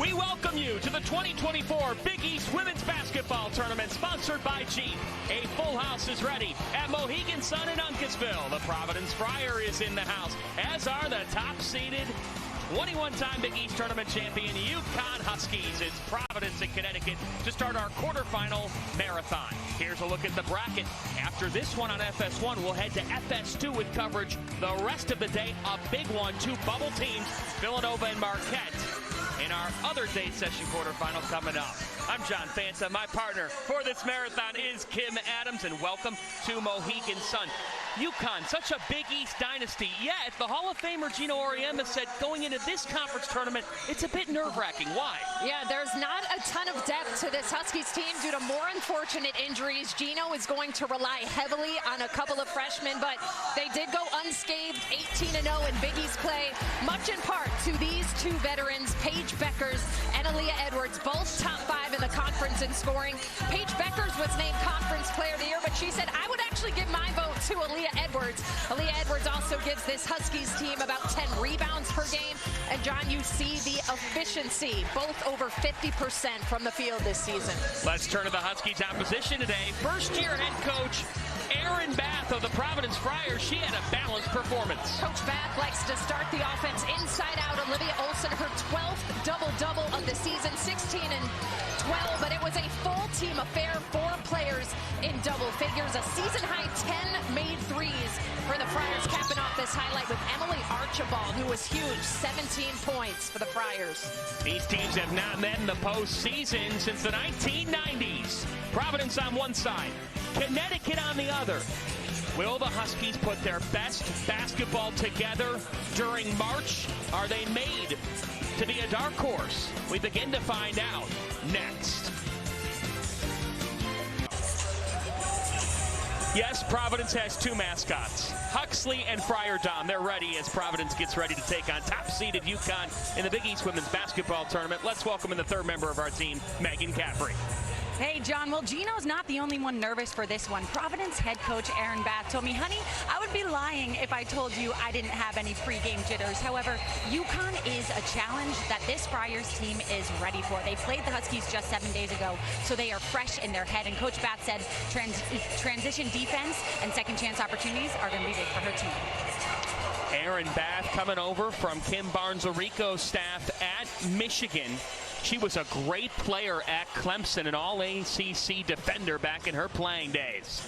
We welcome you to the 2024 Big East Women's Basketball Tournament, sponsored by Jeep. A full house is ready at Mohegan Sun in Uncasville. The Providence Friar is in the house, as are the top-seeded 21-time Big East Tournament champion UConn Huskies. It's Providence in Connecticut to start our quarterfinal marathon. Here's a look at the bracket. After this one on FS1, we'll head to FS2 with coverage the rest of the day. A big one, two bubble teams, Villanova and Marquette, in our other day session quarterfinal coming up. I'm John Fanta. My partner for this marathon is Kim Adams, and welcome to Mohegan Sun. UConn, such a Big East dynasty, yet the Hall of Famer Gino Auriemma said going into this conference tournament, it's a bit nerve-wracking. Why? Yeah, there's not a ton of depth to this Huskies team due to more unfortunate injuries. Gino is going to rely heavily on a couple of freshmen, but they did go unscathed, 18-0 in Big East play, much in part to these two veterans, Paige Beckers and Aaliyah Edwards, both top 5 in the conference in scoring. Paige Beckers was named Conference Player of the Year, but she said, I would actually give my vote to Aaliyah Edwards. Aaliyah Edwards also gives this Huskies team about 10 rebounds per game. And John, you see the efficiency, both over 50% from the field this season. Let's turn to the Huskies opposition today. First-year head coach Erin Bath of the Providence Friars. She had a balanced performance. Coach Bath likes to start the offense inside out. Olivia Olson, her 12th double-double of the season, 16 and 12, but it was a full team affair, 4 players in double figures, a season-high 10 made threes for the Friars, capping off this highlight with Emily Archibald, who was huge, 17 points for the Friars. These teams have not met in the postseason since the 1990s. Providence on one side, Connecticut on the other. Will the Huskies put their best basketball together during March? Are they made to be a dark horse? We begin to find out next. Yes, Providence has 2 mascots, Huxley and Friar Dom. They're ready as Providence gets ready to take on top-seeded UConn in the Big East Women's Basketball Tournament. Let's welcome in the third member of our team, Megan Caffrey. Hey, John. Well, Gino's not the only one nervous for this one. Providence head coach Erin Bath told me, honey, I would be lying if I told you I didn't have any pregame jitters. However, UConn is a challenge that this Friars team is ready for. They played the Huskies just 7 days ago, so they are fresh in their head. And Coach Bath said transition defense and second chance opportunities are going to be big for her team. Erin Bath coming over from Kim Barnes-Arico's staff at Michigan. She was a great player at Clemson, an all-ACC defender back in her playing days.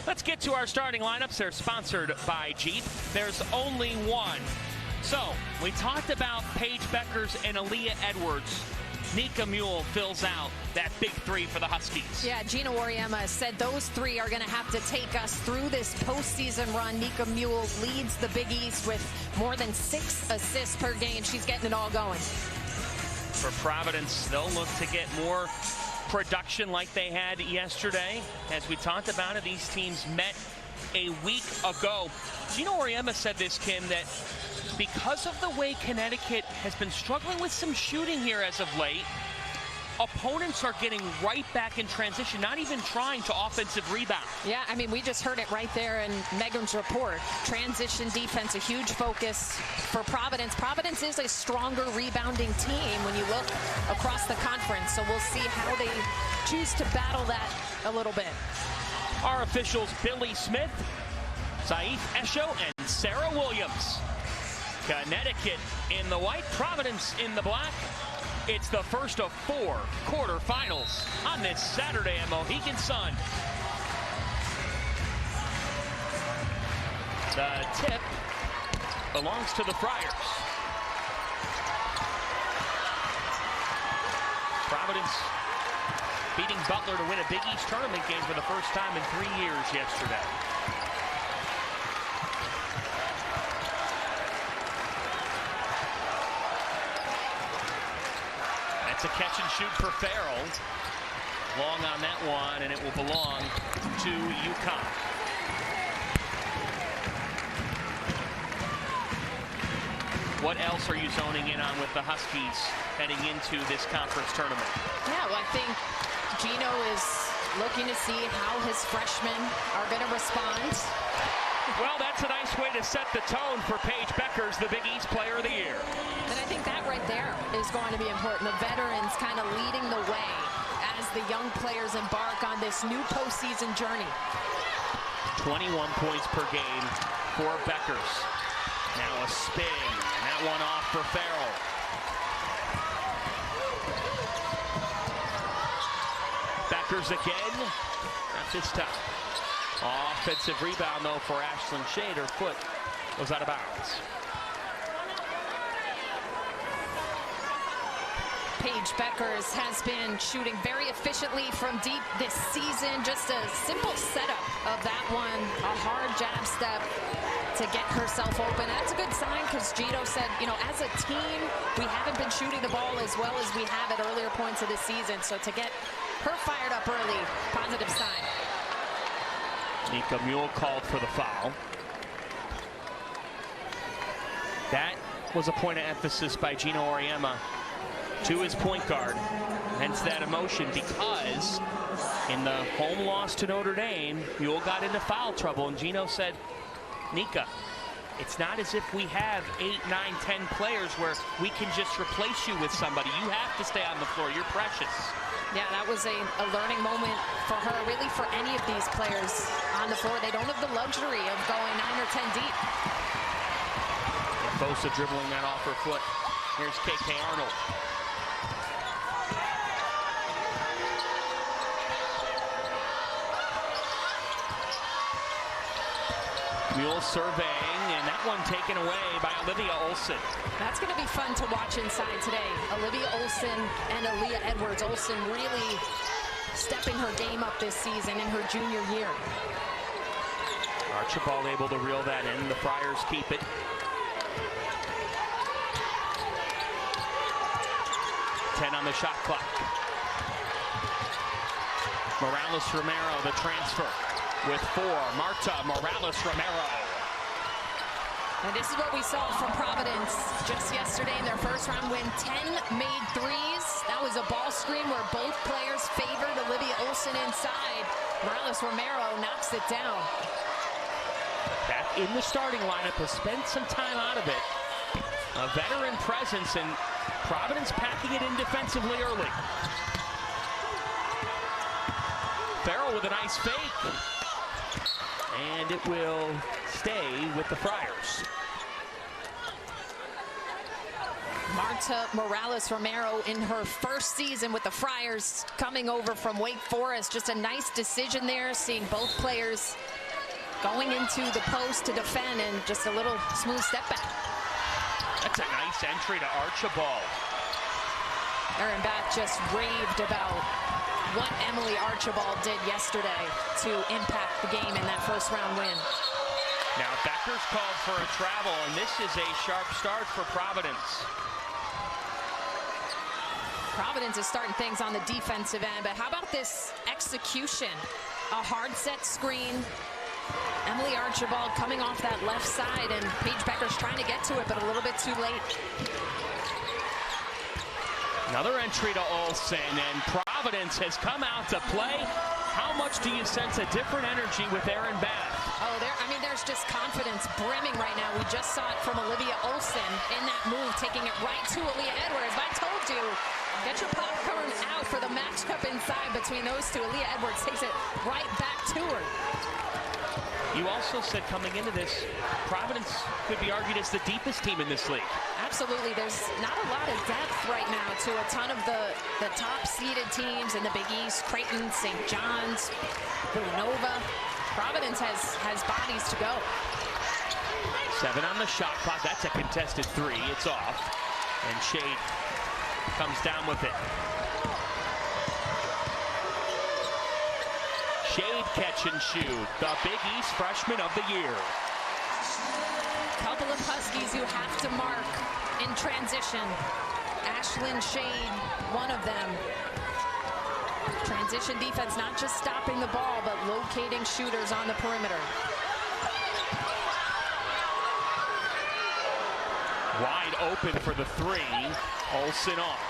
Let's get to our starting lineups. They're sponsored by Jeep. There's only one. So, we talked about Paige Beckers and Aaliyah Edwards. Nika Mule fills out that big 3 for the Huskies. Yeah, Gino Auriemma said those 3 are going to have to take us through this postseason run. Nika Mule leads the Big East with more than 6 assists per game. She's getting it all going. For Providence, they'll look to get more production like they had yesterday. As we talked about it, these teams met a week ago. Gino Auriemma said this, Kim, that because of the way Connecticut has been struggling with some shooting here as of late, opponents are getting right back in transition, not even trying to offensive rebound. Yeah, I mean, we just heard it right there in Megan's report. Transition defense, a huge focus for Providence. Providence is a stronger rebounding team when you look across the conference, so we'll see how they choose to battle that a little bit. Our officials, Billy Smith, Saif Esho, and Sarah Williams. Connecticut in the white, Providence in the black. It's the first of 4 quarterfinals on this Saturday at Mohegan Sun. The tip belongs to the Friars. Providence beating Butler to win a Big East tournament game for the first time in 3 years yesterday. It's a catch and shoot for Farrell. Long on that one, and it will belong to UConn. What else are you zoning in on with the Huskies heading into this conference tournament? Yeah, well, I think Gino is looking to see how his freshmen are going to respond. Well, that's a nice way to set the tone for Paige Beckers, the Big East Player of the Year. And I think that right there is going to be important. The veterans kind of leading the way as the young players embark on this new postseason journey. 21 points per game for Beckers. Now a spin, and that one off for Farrell. Beckers again, not this time. Offensive rebound, though, for Ashlyn Shade. Her foot was out of bounds. Paige Beckers has been shooting very efficiently from deep this season. Just a simple setup of that one, a hard jab step to get herself open. That's a good sign because Gino said, you know, as a team, we haven't been shooting the ball as well as we have at earlier points of the season. So to get her fired up early, positive sign. Nika Mule called for the foul. That was a point of emphasis by Gino Auriemma to his point guard. Hence that emotion, because in the home loss to Notre Dame, Mule got into foul trouble, and Gino said, Nika, it's not as if we have 8, 9, 10 players where we can just replace you with somebody. You have to stay on the floor. You're precious. Yeah, that was a learning moment for her, really for any of these players on the floor. They don't have the luxury of going 9 or 10 deep. And Bosa dribbling that off her foot. Here's KK Arnold. Mule surveying, and that one taken away by Olivia Olson. That's going to be fun to watch inside today. Olivia Olson and Aaliyah Edwards. Olson really stepping her game up this season in her junior year. Archibald able to reel that in. The Friars keep it. On the shot clock. Morales-Romero, the transfer, with 4. Marta Morales-Romero. And this is what we saw from Providence just yesterday in their first round win. 10 made threes. That was a ball screen where both players favored Olivia Olson inside. Morales-Romero knocks it down. Back in the starting lineup, has spent some time out of it. A veteran presence, and Providence packing it in defensively early. Farrell with a nice fake. And it will stay with the Friars. Marta Morales-Romero in her first season with the Friars, coming over from Wake Forest. Just a nice decision there, seeing both players going into the post to defend, and just a little smooth step back. That's a nice entry to Archibald. Erin Bath just raved about what Emily Archibald did yesterday to impact the game in that first round win. Now Beckers called for a travel, and this is a sharp start for Providence. Providence is starting things on the defensive end, but how about this execution? A hard set screen. Emily Archibald coming off that left side, and Paige Beckers trying to get to it, but a little bit too late. Another entry to Olsen, and Providence has come out to play. How much do you sense a different energy with Erin Bath? Oh, there's just confidence brimming right now. We just saw it from Olivia Olson in that move, taking it right to Aaliyah Edwards. But I told you, get your popcorn out for the matchup inside between those two. Aaliyah Edwards takes it right back to her. You also said coming into this, Providence could be argued as the deepest team in this league. Absolutely. There's not a lot of depth right now to a ton of the top-seeded teams in the Big East. Creighton, St. John's, Villanova. Providence has bodies to go. 7 on the shot clock. That's a contested 3. It's off. And Shade comes down with it. Shade catch and shoot. The Big East freshman of the year. Couple of Huskies who have to mark in transition. Ashlyn Shade, one of them. Transition defense, not just stopping the ball, but locating shooters on the perimeter. Wide open for the 3. Olsen off.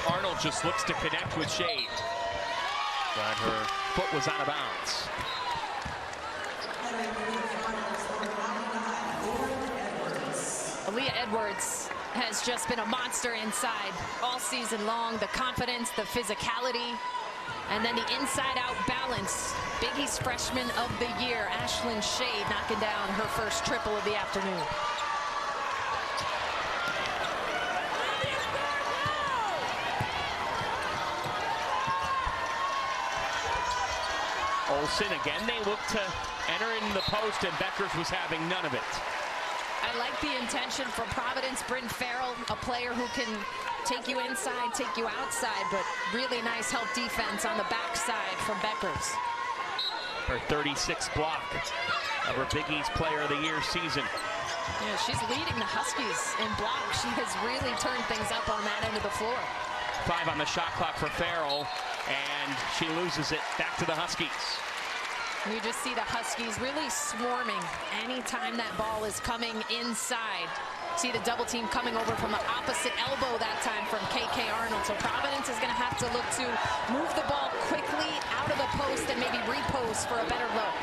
Arnold just looks to connect with Shade. But her foot was out of bounds. Aaliyah Edwards has just been a monster inside all season long. The confidence, the physicality, and then the inside-out balance. Big East Freshman of the Year, Ashlyn Shade, knocking down her first triple of the afternoon. Olsen again, they look to enter in the post, and Beckers was having none of it. I like the intention from Providence. Bryn Farrell, a player who can take you inside, take you outside, but really nice help defense on the backside from Beckers. Her 36th block of her Big East Player of the Year season. Yeah, she's leading the Huskies in blocks. She has really turned things up on that end of the floor. 5 on the shot clock for Farrell, and she loses it back to the Huskies. You just see the Huskies really swarming anytime that ball is coming inside. See the double team coming over from the opposite elbow that time from KK Arnold. So Providence is going to have to look to move the ball quickly out of the post and maybe repost for a better look.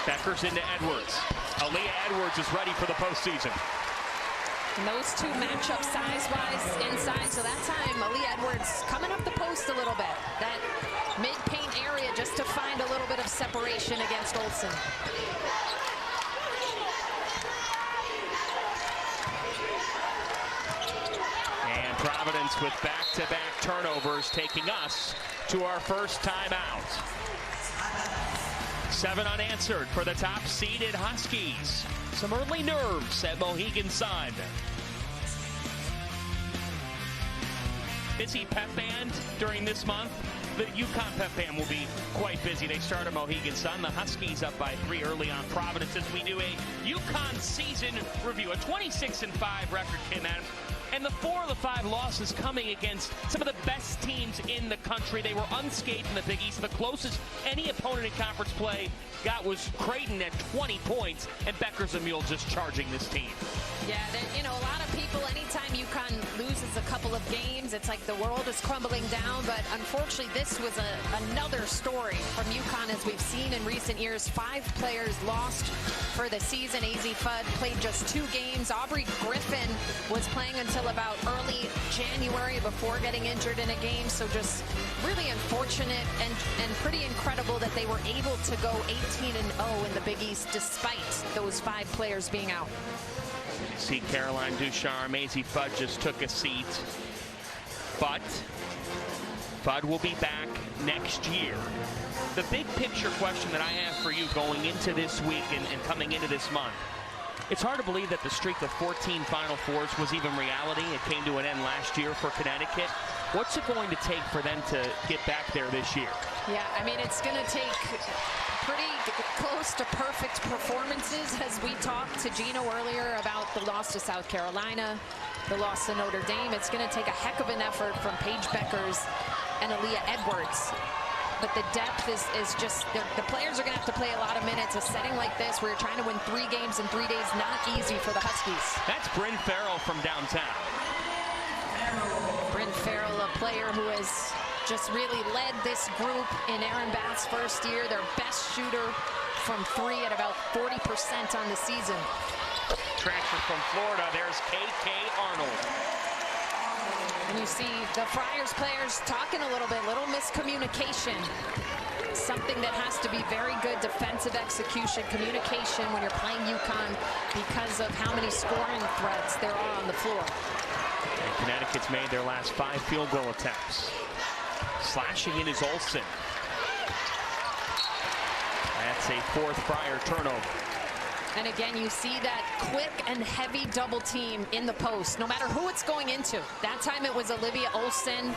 Beckers into Edwards. Aaliyah Edwards is ready for the postseason. And those two match up size-wise inside. So that time, Aaliyah Edwards coming up the post a little bit. That mid-paint area just to find a little bit of separation against Olsen. And Providence with back-to-back turnovers, taking us to our first timeout. 7 unanswered for the top-seeded Huskies. Some early nerves at Mohegan Sun. Busy pep band during this month. The UConn pep band will be quite busy. They start at Mohegan Sun. The Huskies up by 3 early on Providence as we do a UConn season review. A 26-5 record came out. And the 4 of the 5 losses coming against some of the best teams in the country. They were unscathed in the Big East. The closest any opponent in conference play got was Creighton at 20 points, and Beckers and Mule just charging this team. Yeah, you know, a lot of people, anytime UConn loses a couple of games, it's like the world is crumbling down. But unfortunately, this was another story from UConn, as we've seen in recent years. 5 players lost for the season. AZ Fudd played just 2 games. Aubrey Griffin was playing until about early January before getting injured in a game. So just really unfortunate and pretty incredible that they were able to go 18-0 in the Big East despite those 5 players being out. See Caroline Ducharme, AZ Fudd just took a seat. But Fudd will be back next year. The big picture question that I have for you going into this week and coming into this month, it's hard to believe that the streak of 14 Final Fours was even reality. It came to an end last year for Connecticut. What's it going to take for them to get back there this year? Yeah, I mean, it's going to take pretty close to perfect performances, as we talked to Gino earlier about the loss to South Carolina, the loss to Notre Dame. It's going to take a heck of an effort from Paige Beckers and Aaliyah Edwards. But the depth is just, the players are going to have to play a lot of minutes. A setting like this where you're trying to win 3 games in 3 days, not easy for the Huskies. That's Bryn Farrell from downtown. Bryn Farrell, a player who has just really led this group in Aaron Bath's first year. Their best shooter from 3 at about 40% on the season. Transfer from Florida, there's KK Arnold. And you see the Friars players talking a little miscommunication. Something that has to be very good defensive execution, communication when you're playing UConn because of how many scoring threats there are on the floor. And Connecticut's made their last 5 field goal attempts. Slashing in is Olsen. That's a 4th Friar turnover. And again, you see that quick and heavy double team in the post, no matter who it's going into. That time it was Olivia Olsen.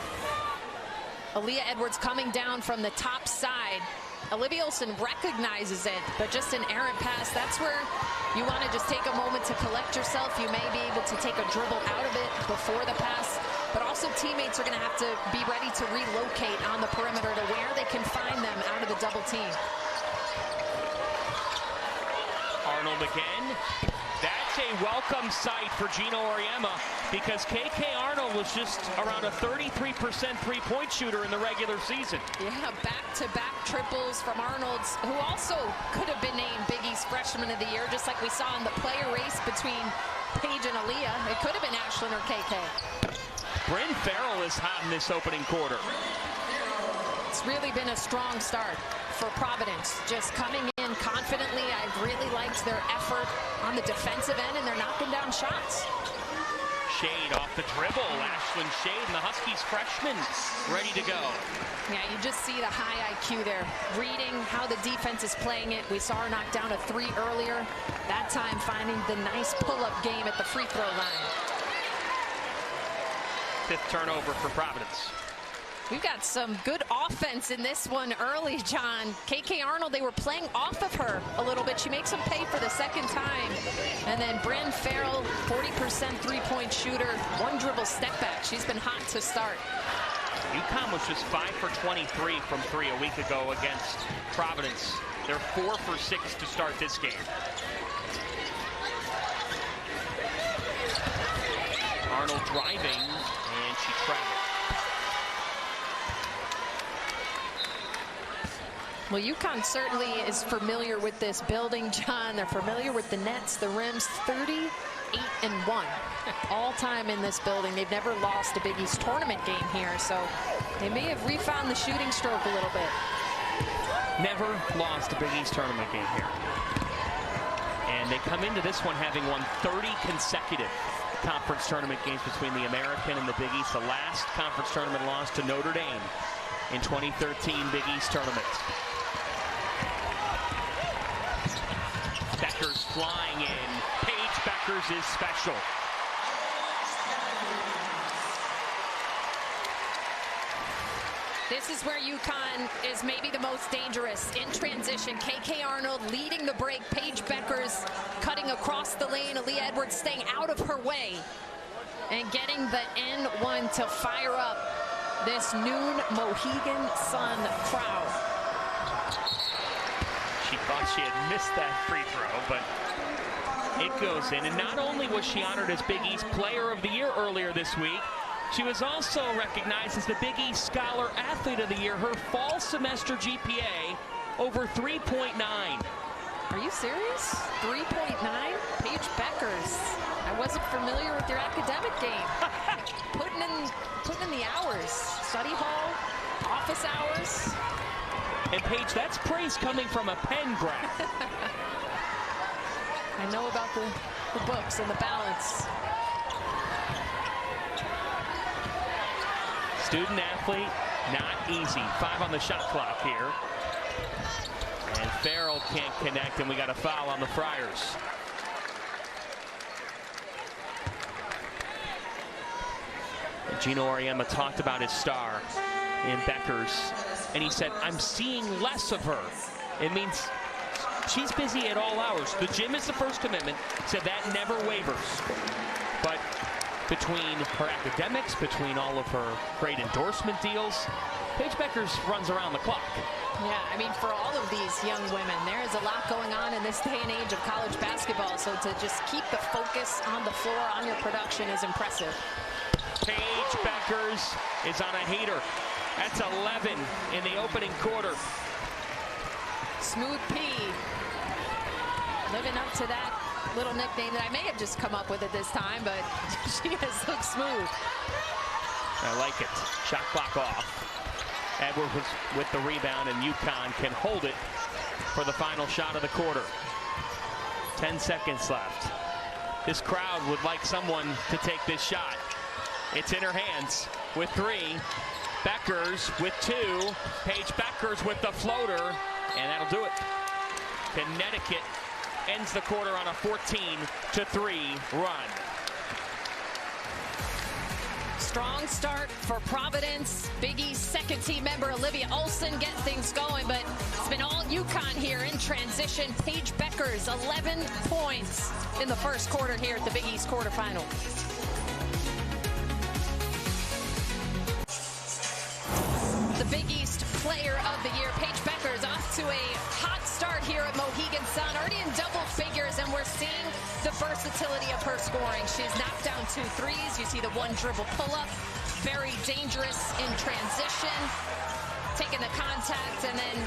Aaliyah Edwards coming down from the top side. Olivia Olsen recognizes it, but just an errant pass. That's where you want to just take a moment to collect yourself. You may be able to take a dribble out of it before the pass, but also teammates are going to have to be ready to relocate on the perimeter to where they can find them out of the double team. Arnold again. That's a welcome sight for Gino Auriemma because KK Arnold was just around a 33% three-point shooter in the regular season. Yeah, back-to-back triples from Arnold, who also could have been named Big East Freshman of the Year, just like we saw in the player race between Paige and Aaliyah. It could have been Ashlyn or KK. Bryn Farrell is hot in this opening quarter. It's really been a strong start for Providence, just coming in confidently. I've really liked their effort on the defensive end, and they're knocking down shots. Shade off the dribble. Ashlyn Shade and the Huskies freshman ready to go. Yeah, you just see the high IQ there, reading how the defense is playing it. We saw her knock down a 3 earlier. That time finding the nice pull-up game at the free throw line. 5th turnover for Providence. We've got some good offense in this one early, John. KK Arnold, they were playing off of her a little bit. She makes them pay for the second time. And then Bryn Farrell, 40% three-point shooter, 1 dribble step back. She's been hot to start. UConn was just 5 for 23 from 3 a week ago against Providence. They're 4 for 6 to start this game. Arnold driving, and she traveled. Well, UConn certainly is familiar with this building, John. They're familiar with the nets, the rims. 38-1 all time in this building. They've never lost a Big East tournament game here, so they may have refound the shooting stroke a little bit. Never lost a Big East tournament game here. And they come into this one having won 30 consecutive conference tournament games between the American and the Big East. The last conference tournament loss to Notre Dame in 2013 Big East tournament. Beckers flying in. Paige Beckers is special. This is where UConn is maybe the most dangerous in transition. KK Arnold leading the break. Paige Beckers cutting across the lane. Aaliyah Edwards staying out of her way and getting the N1 to fire up this noon Mohegan Sun crowd. She thought she had missed that free throw, but it goes in. And not only was she honored as Big East Player of the Year earlier this week, she was also recognized as the Big East Scholar Athlete of the Year. Her fall semester GPA over 3.9. Are you serious? 3.9? Paige Beckers. I wasn't familiar with your academic game. putting in the hours. Study hall, office hours. And Paige, that's praise coming from a pen grab. I know about the books and the balance. Student athlete, not easy. 5 on the shot clock here. And Farrell can't connect, and we got a foul on the Friars. And Gino Auriemma talked about his star in Beckers, and he said, I'm seeing less of her. It means she's busy at all hours. The gym is the first commitment. Said that never wavers. But between her academics, between all of her great endorsement deals, Paige Beckers runs around the clock. Yeah, I mean, for all of these young women, there is a lot going on in this day and age of college basketball. So to just keep the focus on the floor, on your production is impressive. Paige Beckers is on a heater. That's 11 in the opening quarter. Smooth P, living up to that little nickname that I may have just come up with at this time, but she has looked smooth. I like it. Shot clock off. Edwards was with the rebound, and UConn can hold it for the final shot of the quarter. 10 seconds left. This crowd would like someone to take this shot. It's in her hands with 3. Beckers with 2. Paige Beckers with the floater, and that'll do it. Connecticut ends the quarter on a 14-3 run. Strong start for Providence. Big East second team member Olivia Olson gets things going, but it's been all UConn here in transition. Paige Beckers, 11 points in the first quarter here at the Big East quarterfinal. The Big East Player of the Year, Paige Beckers, off to a hot start here at Mohegan Sun already in double figures, and we're seeing the versatility of her scoring. She's knocked down 2 threes. You see the 1 dribble pull-up, very dangerous in transition, taking the contact, and then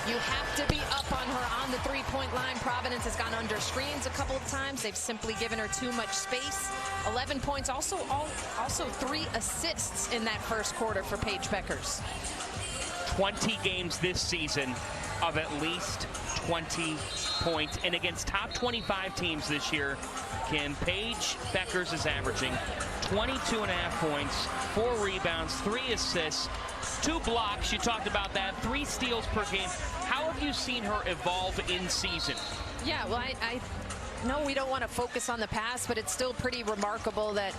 you have to be up on her on the 3-point line. Providence has gone under screens a couple of times. They've simply given her too much space. 11 points, also 3 assists in that first quarter for Paige Beckers. 20 games this season of at least 20 points. And against top 25 teams this year, Paige Beckers is averaging 22.5 points, 4 rebounds, 3 assists, 2 blocks. You talked about that. 3 steals per game. How have you seen her evolve in season? Yeah, well, I know we don't want to focus on the past, but it's still pretty remarkable that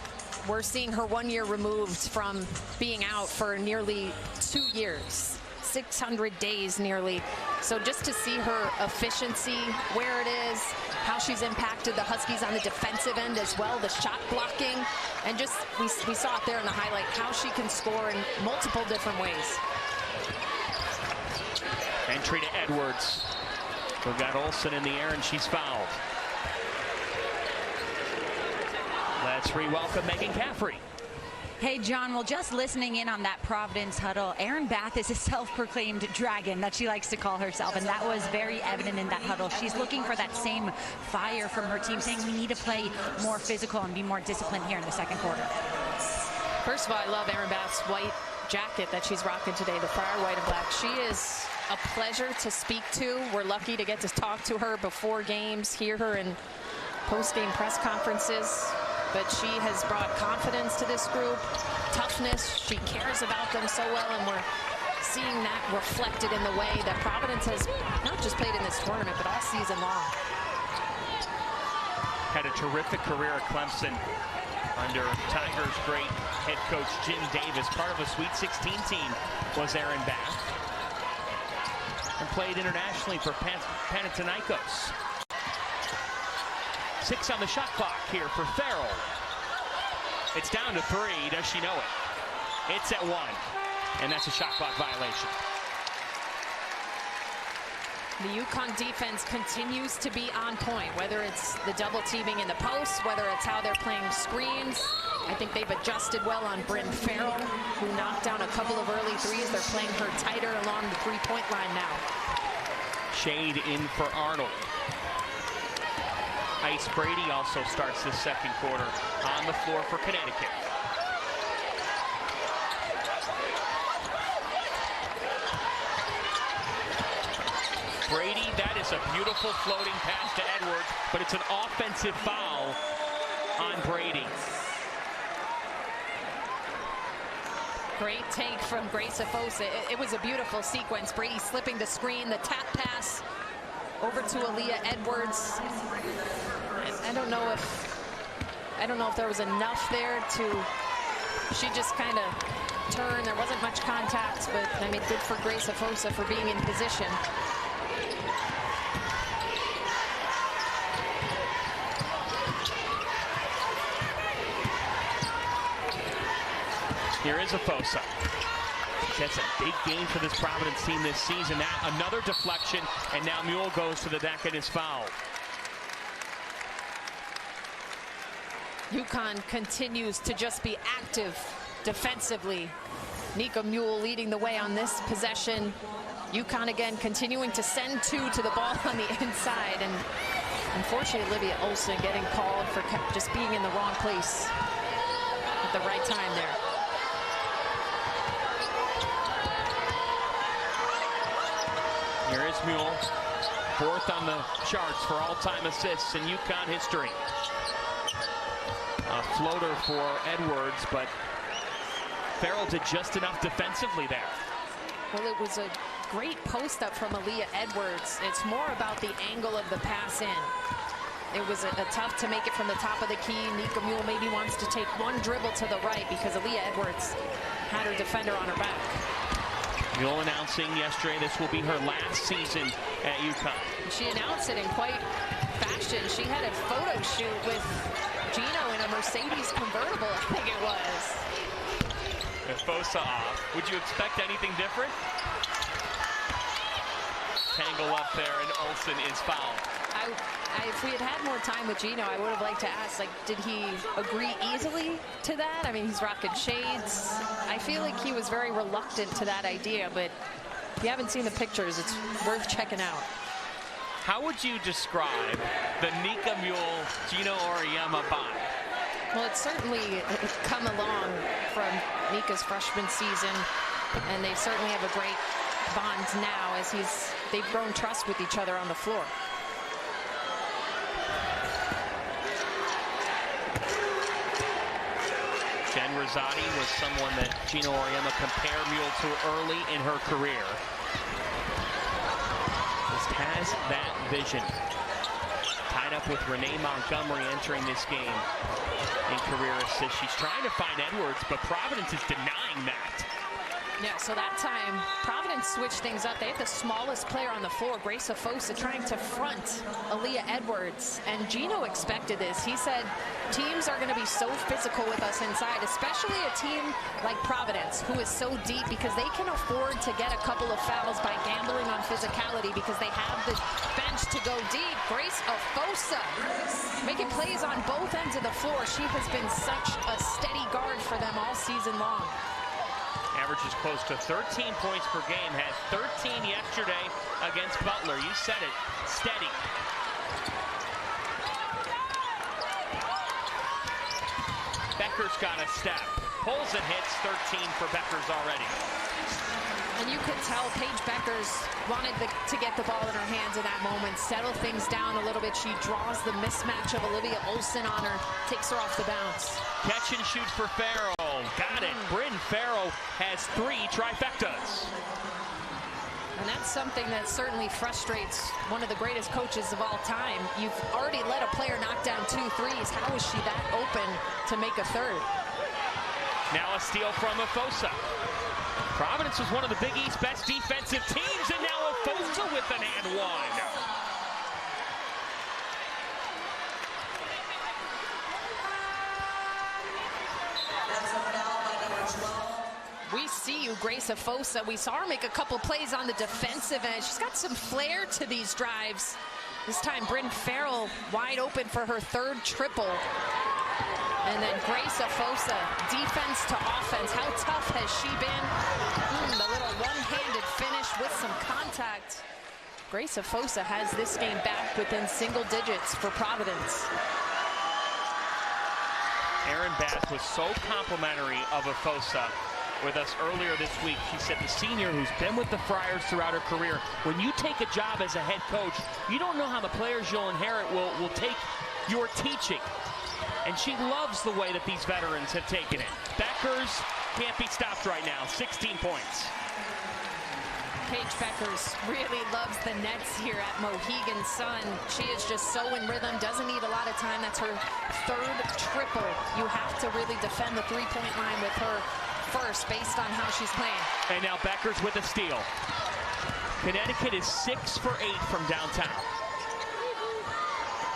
we're seeing her 1 year removed from being out for nearly 2 years. 600 days nearly. So just to see her efficiency, where it is, how she's impacted the Huskies on the defensive end as well, the shot blocking, and just we saw it there in the highlight, how she can score in multiple different ways. Entry to Edwards. We've got Olsen in the air, and she's fouled. Let's re-welcome Megan Caffrey. Hey, John, well, just listening in on that Providence huddle, Erin Bath is a self-proclaimed dragon that she likes to call herself, and that was very evident in that huddle. She's looking for that same fire from her team, saying we need to play more physical and be more disciplined here in the second quarter. First of all, I love Erin Bath's white jacket that she's rocking today, the Friar white and black. She is a pleasure to speak to. We're lucky to get to talk to her before games, hear her in post-game press conferences. But she has brought confidence to this group, toughness. She cares about them so well, and we're seeing that reflected in the way that Providence has not just played in this tournament, but all season long. Had a terrific career at Clemson under Tigers' great head coach Jim Davis. Part of a Sweet 16 team was Erin Bath, and played internationally for Panathinaikos. 6 on the shot clock here for Farrell. It's down to 3. Does she know it? It's at 1. And that's a shot clock violation. The UConn defense continues to be on point, whether it's the double teaming in the post, whether it's how they're playing screens. I think they've adjusted well on Bryn Farrell, who knocked down a couple of early threes. They're playing her tighter along the 3-point line now. Shade in for Arnold. Ice Brady also starts this second quarter on the floor for Connecticut. Brady, that is a beautiful floating pass to Edwards, but it's an offensive foul on Brady. Great take from Grace Afosa. It was a beautiful sequence. Brady slipping the screen, the tap pass over to Aaliyah Edwards. I don't know if there was enough there to, she just kind of turned. There wasn't much contact, but I mean, good for Grace Afosa for being in position. Here is Afosa. That's a big game for this Providence team this season. That another deflection, and now Mule goes to the deck and is fouled. UConn continues to just be active defensively. Nika Mule leading the way on this possession. UConn again continuing to send 2 to the ball on the inside, and unfortunately Olivia Olsen getting called for just being in the wrong place at the right time there. Here is Mule, 4th on the charts for all-time assists in UConn history. A floater for Edwards, but Farrell did just enough defensively there. Well, it was a great post-up from Aaliyah Edwards. It's more about the angle of the pass in. It was a tough to make it from the top of the key. Nika Mule maybe wants to take 1 dribble to the right because Aaliyah Edwards had her defender on her back. Mule announcing yesterday this will be her last season at UConn. She announced it in quite fashion. She had a photo shoot with Gino in a Mercedes convertible, I think it was. With Fosa off, would you expect anything different? tangle up there, and Olsen is fouled. If we had had more time with Gino, I would have liked to ask, like, did he agree easily to that? I mean, he's rocking shades. I feel like he was very reluctant to that idea, but if you haven't seen the pictures, it's worth checking out. How would you describe the Nika Mule Gino Auriemma bond? Well, it's certainly come along from Nika's freshman season, and they certainly have a great bond now as they've grown trust with each other on the floor. Jen Rosati was someone that Gino Auriemma compared Mule to early in her career. Just has that vision. Tied up with Renee Montgomery entering this game in career assists. She's trying to find Edwards, but Providence is denying that. Yeah, so that time, Providence switched things up. They have the smallest player on the floor, Grace Afosa, trying to front Aaliyah Edwards. And Gino expected this. He said, teams are going to be so physical with us inside, especially a team like Providence, who is so deep because they can afford to get a couple of fouls by gambling on physicality because they have the bench to go deep. Grace Afosa making plays on both ends of the floor. She has been such a steady guard for them all season long. Averages close to 13 points per game, had 13 yesterday against Butler. You said it, steady. Becker's got a step. Pulls and hits, 13 for Becker's already. And you could tell Paige Beckers wanted to get the ball in her hands in that moment, settle things down a little bit. She draws the mismatch of Olivia Olsen on her, takes her off the bounce. Catch and shoot for Farrell. Got it. Bryn Farrell has 3 trifectas. And that's something that certainly frustrates one of the greatest coaches of all time. You've already let a player knock down 2 threes. How is she that open to make a third? Now a steal from Afosa. Providence was one of the Big East's best defensive teams, and now Afosa with an and one. We see you, Grace Afosa. We saw her make a couple plays on the defensive end. She's got some flair to these drives. This time, Bryn Farrell wide open for her 3rd triple. And then Grace Afosa, defense to offense. How tough has she been? The little one-handed finish with some contact. Grace Afosa has this game back within single digits for Providence. Erin Bass was so complimentary of Afosa with us earlier this week. She said the senior who's been with the Friars throughout her career, when you take a job as a head coach, you don't know how the players you'll inherit will take your teaching. And she loves the way that these veterans have taken it. Beckers can't be stopped right now. 16 points. Paige Beckers really loves the nets here at Mohegan Sun. She is just so in rhythm, doesn't need a lot of time. That's her 3rd triple. You have to really defend the 3-point line with her first based on how she's playing. And now Beckers with a steal. Connecticut is 6 for 8 from downtown.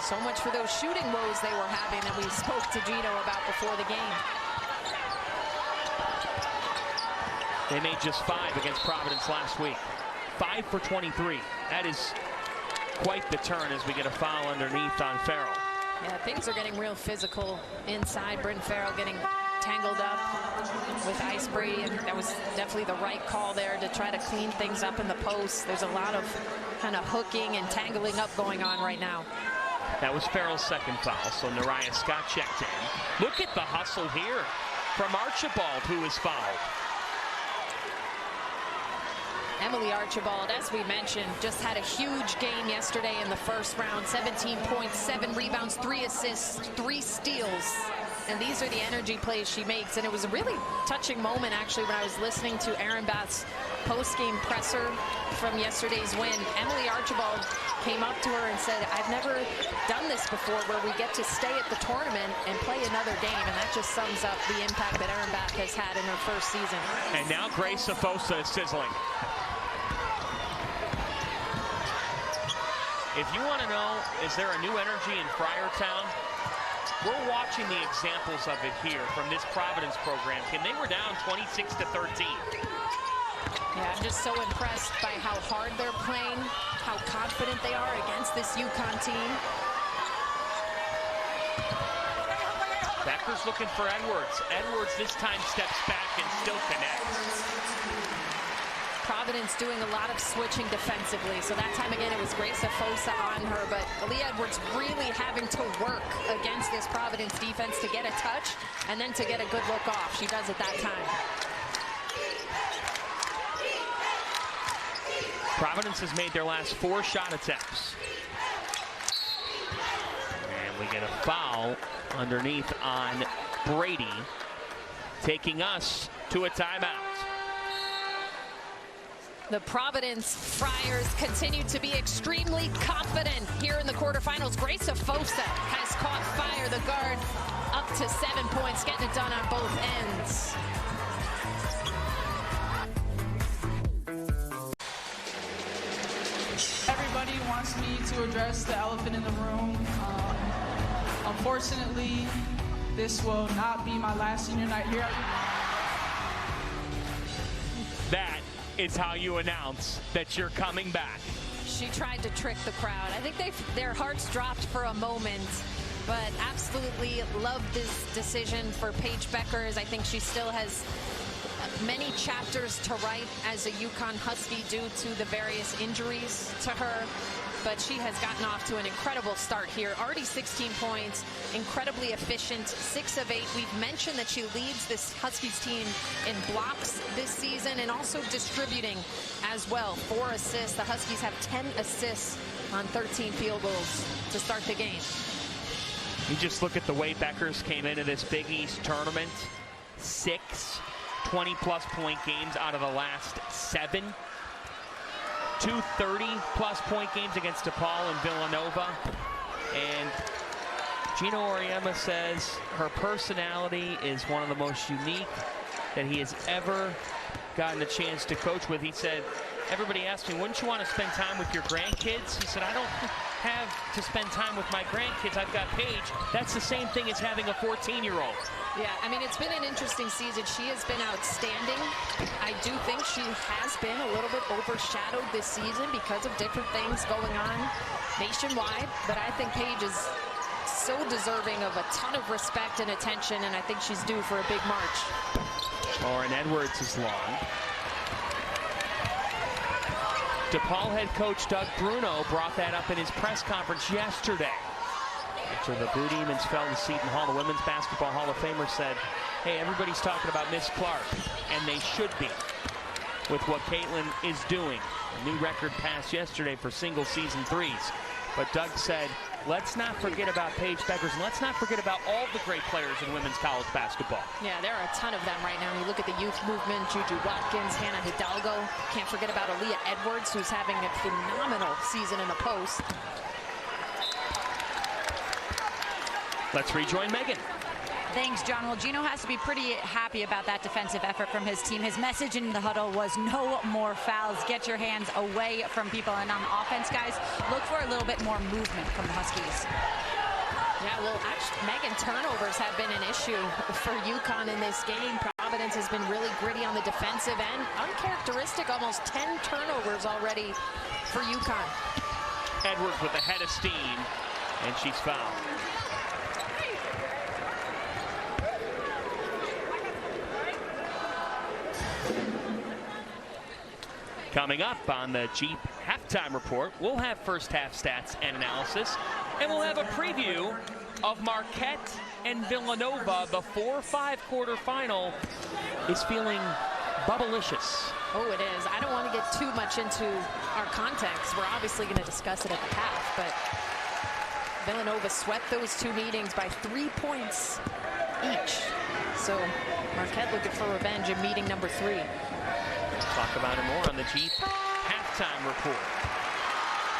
So much for those shooting woes they were having that we spoke to Gino about before the game. They made just 5 against Providence last week. 5 for 23. That is quite the turn as we get a foul underneath on Farrell. Yeah, things are getting real physical inside. Bryn Farrell getting tangled up with Iceberry, and that was definitely the right call there to try to clean things up in the post. There's a lot of kind of hooking and tangling up going on right now. That was Farrell's 2nd foul, so Nariah Scott checked in. Look at the hustle here from Archibald, who is fouled. Emily Archibald, as we mentioned, just had a huge game yesterday in the first round. 17 points, 7 rebounds, 3 assists, 3 steals. And these are the energy plays she makes. And it was a really touching moment, actually, when I was listening to Erin Bath's post-game presser from yesterday's win. Emily Archibald came up to her and said, I've never done this before, where we get to stay at the tournament and play another game. And that just sums up the impact that Erin Bath has had in her first season. And now Grace Afosa is sizzling. If you want to know, is there a new energy in Friartown? We're watching the examples of it here from this Providence program. And they were down 26-13. Yeah, I'm just so impressed by how hard they're playing, how confident they are against this UConn team. Becker's looking for Edwards. Edwards this time steps back and still connects. Providence doing a lot of switching defensively. So that time again, it was Grace Afosa on her, but Aaliyah Edwards really having to work against this Providence defense to get a touch and then to get a good look off. She does it that time. Providence has made their last 4 shot attempts. And we get a foul underneath on Brady, taking us to a timeout. The Providence Friars continue to be extremely confident here in the quarterfinals. Grace Afosa has caught fire. The guard up to 7 points, getting it done on both ends. Everybody wants me to address the elephant in the room. Unfortunately, this will not be my last senior night here. That is how you announce that you're coming back. She tried to trick the crowd. I think their hearts dropped for a moment, but absolutely love this decision for Paige Beckers. I think she still has many chapters to write as a UConn Husky due to the various injuries to her, but she has gotten off to an incredible start here. Already 16 points, incredibly efficient, 6 of 8. We've mentioned that she leads this Huskies team in blocks this season and also distributing as well. 4 assists. The Huskies have 10 assists on 13 field goals to start the game. You just look at the way Beckers came into this Big East tournament. 6 20-plus point games out of the last 7. 2 30-plus point games against DePaul and Villanova. And Gino Auriemma says her personality is one of the most unique that he has ever gotten a chance to coach with. He said, everybody asked me, wouldn't you want to spend time with your grandkids? He said, I don't have to spend time with my grandkids. I've got Paige. That's the same thing as having a 14-year-old. Yeah, I mean, it's been an interesting season. She has been outstanding. I do think she has been a little bit overshadowed this season because of different things going on nationwide. But I think Paige is so deserving of a ton of respect and attention, and I think she's due for a big March. Lauren Edwards is long. DePaul head coach Doug Bruno brought that up in his press conference yesterday. After the Blue Demons fell to Seton Hall, the Women's Basketball Hall of Famer said, hey, everybody's talking about Miss Clark, and they should be with what Caitlin is doing. A new record passed yesterday for single season threes. But Doug said, let's not forget about Paige Beckers, and let's not forget about all the great players in women's college basketball. Yeah, there are a ton of them right now. You look at the youth movement, Juju Watkins, Hannah Hidalgo. Can't forget about Aaliyah Edwards, who's having a phenomenal season in the post. Let's rejoin Megan. Thanks, John. Well, Gino has to be pretty happy about that defensive effort from his team. His message in the huddle was no more fouls. Get your hands away from people. And on offense, guys, look for a little bit more movement from the Huskies. Yeah, well, actually, Megan, turnovers have been an issue for UConn in this game. Providence has been really gritty on the defensive end. Uncharacteristic, almost 10 turnovers already for UConn. Edwards with a head of steam, and she's fouled. Coming up on the Jeep Halftime Report, we'll have first half stats and analysis, and we'll have a preview of Marquette and Villanova. The 4-5 quarterfinal is feeling bubblicious. Oh, it is. I don't want to get too much into our context. We're obviously going to discuss it at the half, but Villanova swept those 2 meetings by 3 points each. So Marquette looking for revenge in meeting number 3. Talk about it more on the Jeep Halftime Report.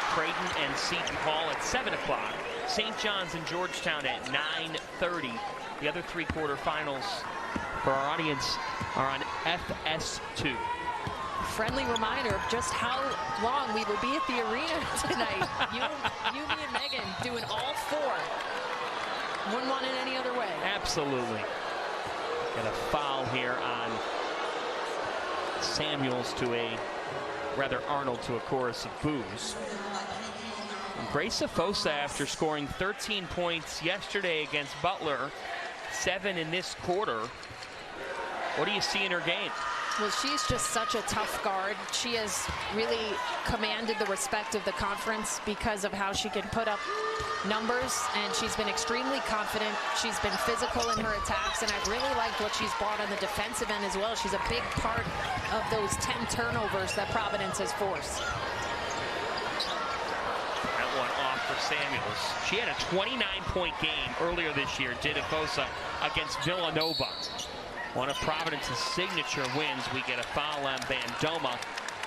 Creighton and Seton Hall at 7 o'clock. St. John's and Georgetown at 9:30. The other 3 quarterfinals for our audience are on FS2. Friendly reminder of just how long we will be at the arena tonight. you, me, and Megan doing all 4. Wouldn't want it any other way. Absolutely. Got a foul here on Samuels to a, rather Arnold to a chorus of boos. And Grace Afosa, after scoring 13 points yesterday against Butler, 7 in this quarter. What do you see in her game? Well, she's just such a tough guard. She has really commanded the respect of the conference because of how she can put up numbers, and she's been extremely confident. She's been physical in her attacks, and I've really liked what she's brought on the defensive end as well. She's a big part of those 10 turnovers that Providence has forced. That one off for Samuels. She had a 29-point game earlier this year, did Afosa, against Villanova. One of Providence's signature wins. We get a foul on Bandoma.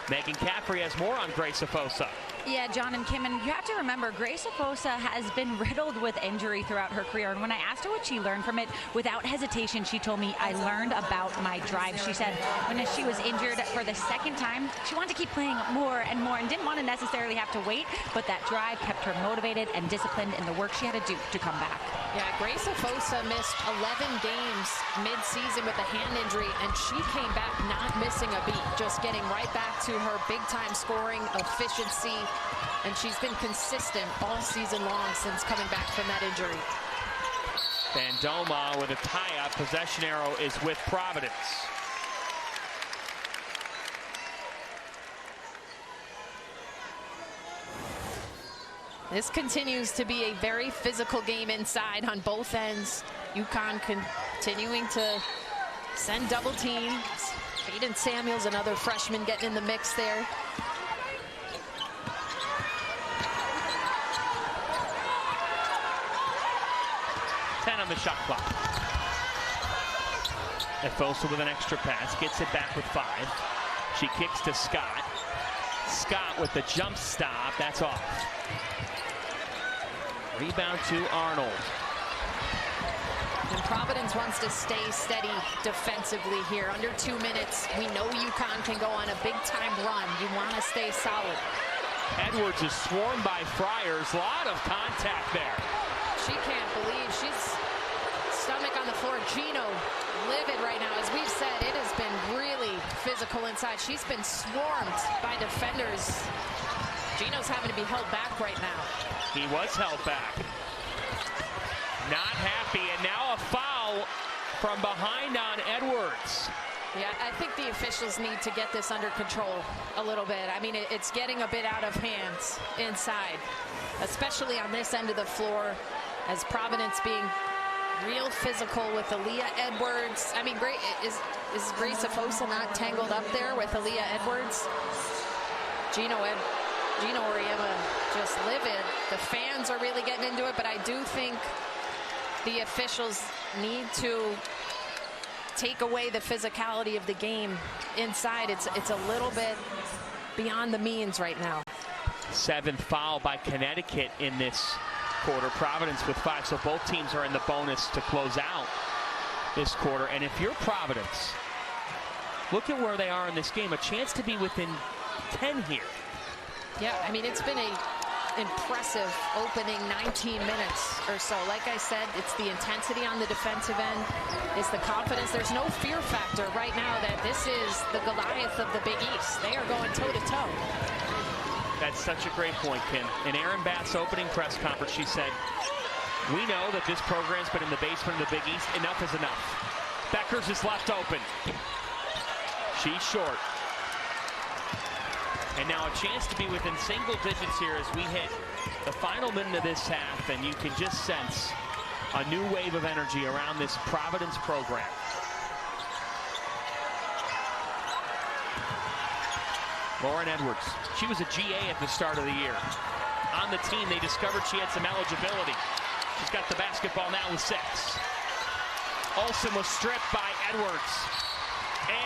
Megan Caffrey has more on Grace Afosa. Yeah, John and Kim, and you have to remember, Grace Afosa has been riddled with injury throughout her career. And when I asked her what she learned from it, without hesitation, she told me, I learned about my drive. She said when she was injured for the second time, she wanted to keep playing more and more and didn't want to necessarily have to wait, but that drive kept her motivated and disciplined in the work she had to do to come back. Yeah, Grace Afosa missed 11 games mid-season with a hand injury, and she came back not missing a beat, just getting right back to her big-time scoring efficiency, and she's been consistent all season long since coming back from that injury. Bandoma with a tie-up. Possession arrow is with Providence. This continues to be a very physical game inside on both ends. UConn continuing to send double teams. Hayden Samuels, another freshman, getting in the mix there. On the shot clock. Afosa with an extra pass, gets it back with 5. She kicks to Scott. Scott with the jump stop, that's off. Rebound to Arnold. And Providence wants to stay steady defensively here. Under 2 minutes, we know UConn can go on a big-time run. You want to stay solid. Edwards is swarmed by Friars. A lot of contact there. She can't believe she's stomach on the floor. Gino livid right now. As we've said, it has been really physical inside. She's been swarmed by defenders. Gino's having to be held back right now. He was held back. Not happy, and now a foul from behind on Edwards. Yeah, I think the officials need to get this under control a little bit. I mean, it's getting a bit out of hand inside, especially on this end of the floor, as Providence being real physical with Aaliyah Edwards. I mean, is Grace Afosa not tangled up there with Aaliyah Edwards? Gino Oriema just livid. The fans are really getting into it, but I do think the officials need to take away the physicality of the game inside. It's a little bit beyond the means right now. 7th foul by Connecticut in this quarter. Providence with 5, so both teams are in the bonus to close out this quarter. And if you're Providence, look at where they are in this game. A chance to be within 10 here. Yeah, I mean, it's been a impressive opening 19 minutes or so. Like I said, it's the intensity on the defensive end. It's the confidence. There's no fear factor right now that this is the Goliath of the Big East. They are going toe-to-toe. That's such a great point, Kim. In Erin Bath's opening press conference, she said, we know that this program's been in the basement of the Big East. Enough is enough. Beckers is left open. She's short. And now a chance to be within single digits here as we hit the final minute of this half, and you can just sense a new wave of energy around this Providence program. Lauren Edwards, she was a GA at the start of the year. On the team, they discovered she had some eligibility. She's got the basketball now with 6. Olsen was stripped by Edwards.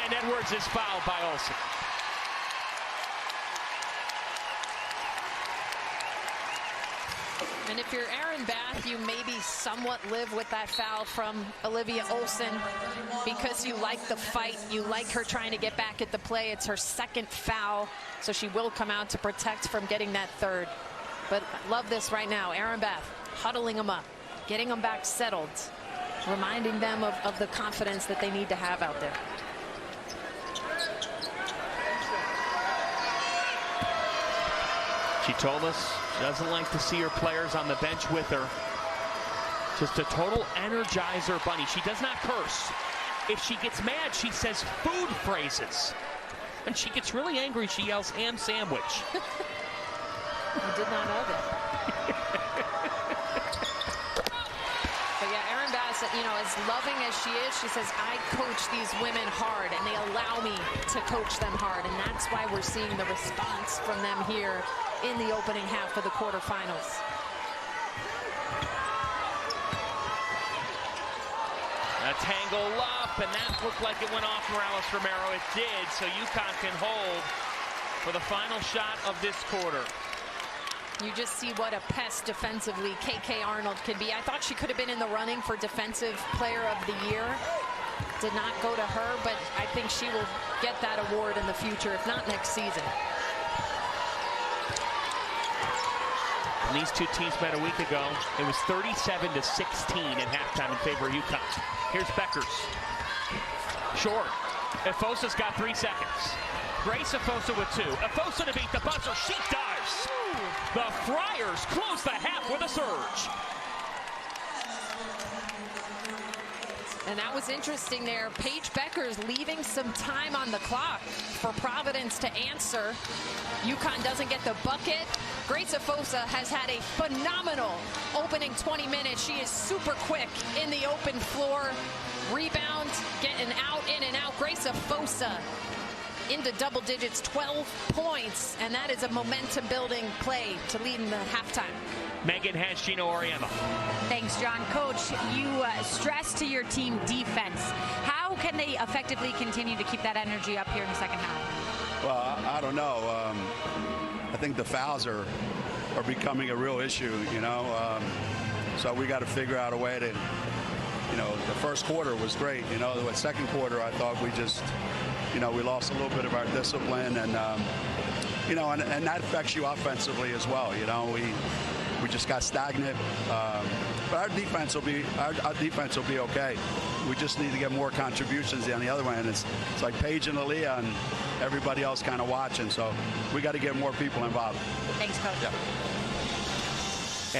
And Edwards is fouled by Olsen. And if you're Erin Bath, you maybe somewhat live with that foul from Olivia Olsen because you like the fight. You like her trying to get back at the play. It's her 2nd foul, so she will come out to protect from getting that 3rd. But love this right now. Erin Bath huddling them up, getting them back settled, reminding them of the confidence that they need to have out there. She told us she doesn't like to see her players on the bench with her. Just a total energizer bunny. She does not curse. If she gets mad, she says food phrases. When she gets really angry, she yells ham sandwich. I did not know that. But yeah, Erin Bassett, you know, as loving as she is, she says, I coach these women hard, and they allow me to coach them hard. And that's why we're seeing the response from them here in the opening half of the quarterfinals. A tangle up, and that looked like it went off Morales Romero. It did, so UConn can hold for the final shot of this quarter. You just see what a pest defensively KK Arnold can be. I thought she could have been in the running for Defensive Player of the Year. Did not go to her, but I think she will get that award in the future, if not next season. And these two teams met a week ago. It was 37-16 at halftime in favor of UConn. Here's Beckers. Short. Efosa's got 3 seconds. Grace Efosa with 2. Efosa to beat the buzzer. She dives. The Friars close the half with a surge. And that was interesting there. Paige Beckers leaving some time on the clock for Providence to answer. UConn doesn't get the bucket. Grace Efosa has had a phenomenal opening 20 minutes. She is super quick in the open floor. Rebound, getting out, in and out. Grace Efosa into double digits, 12 points. And that is a momentum-building play to lead in the halftime. Megan has Gino Auriemma. Thanks, John. Coach, you stress to your team defense. How can they effectively continue to keep that energy up here in the second half? Well, I don't know. I think the fouls are becoming a real issue, you know. So we got to figure out a way to, you know, the first quarter was great. You know, the second quarter I thought we just, you know, we lost a little bit of our discipline, and you know, and that affects you offensively as well. You know, we just got stagnant, but our defense will be okay. We just need to get more contributions on the other end. It's like Paige and Aaliyah and everybody else kind of watching, so we got to get more people involved. Thanks, Coach. Yeah.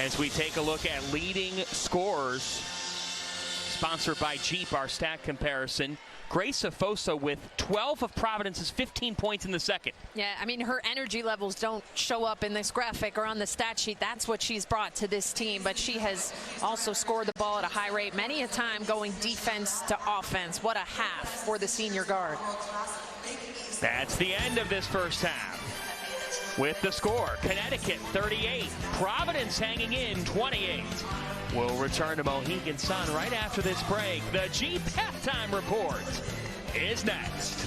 As we take a look at leading scorers, sponsored by Jeep, our stat comparison. Grace Efosa with 12 of Providence's 15 points in the second. Yeah, I mean, her energy levels don't show up in this graphic or on the stat sheet. That's what she's brought to this team, but she has also scored the ball at a high rate, many a time going defense to offense. What a half for the senior guard. That's the end of this first half. With the score, Connecticut 38, Providence hanging in 28. We'll return to Mohegan Sun right after this break. The Jeep Halftime Report is next.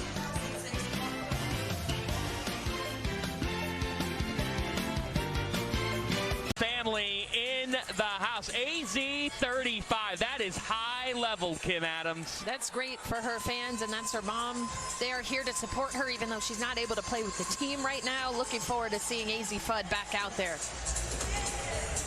Family in the house. AZ 35. That is high level, Kim Adams. That's great for her fans, and that's her mom. They are here to support her, even though she's not able to play with the team right now. Looking forward to seeing AZ Fudd back out there.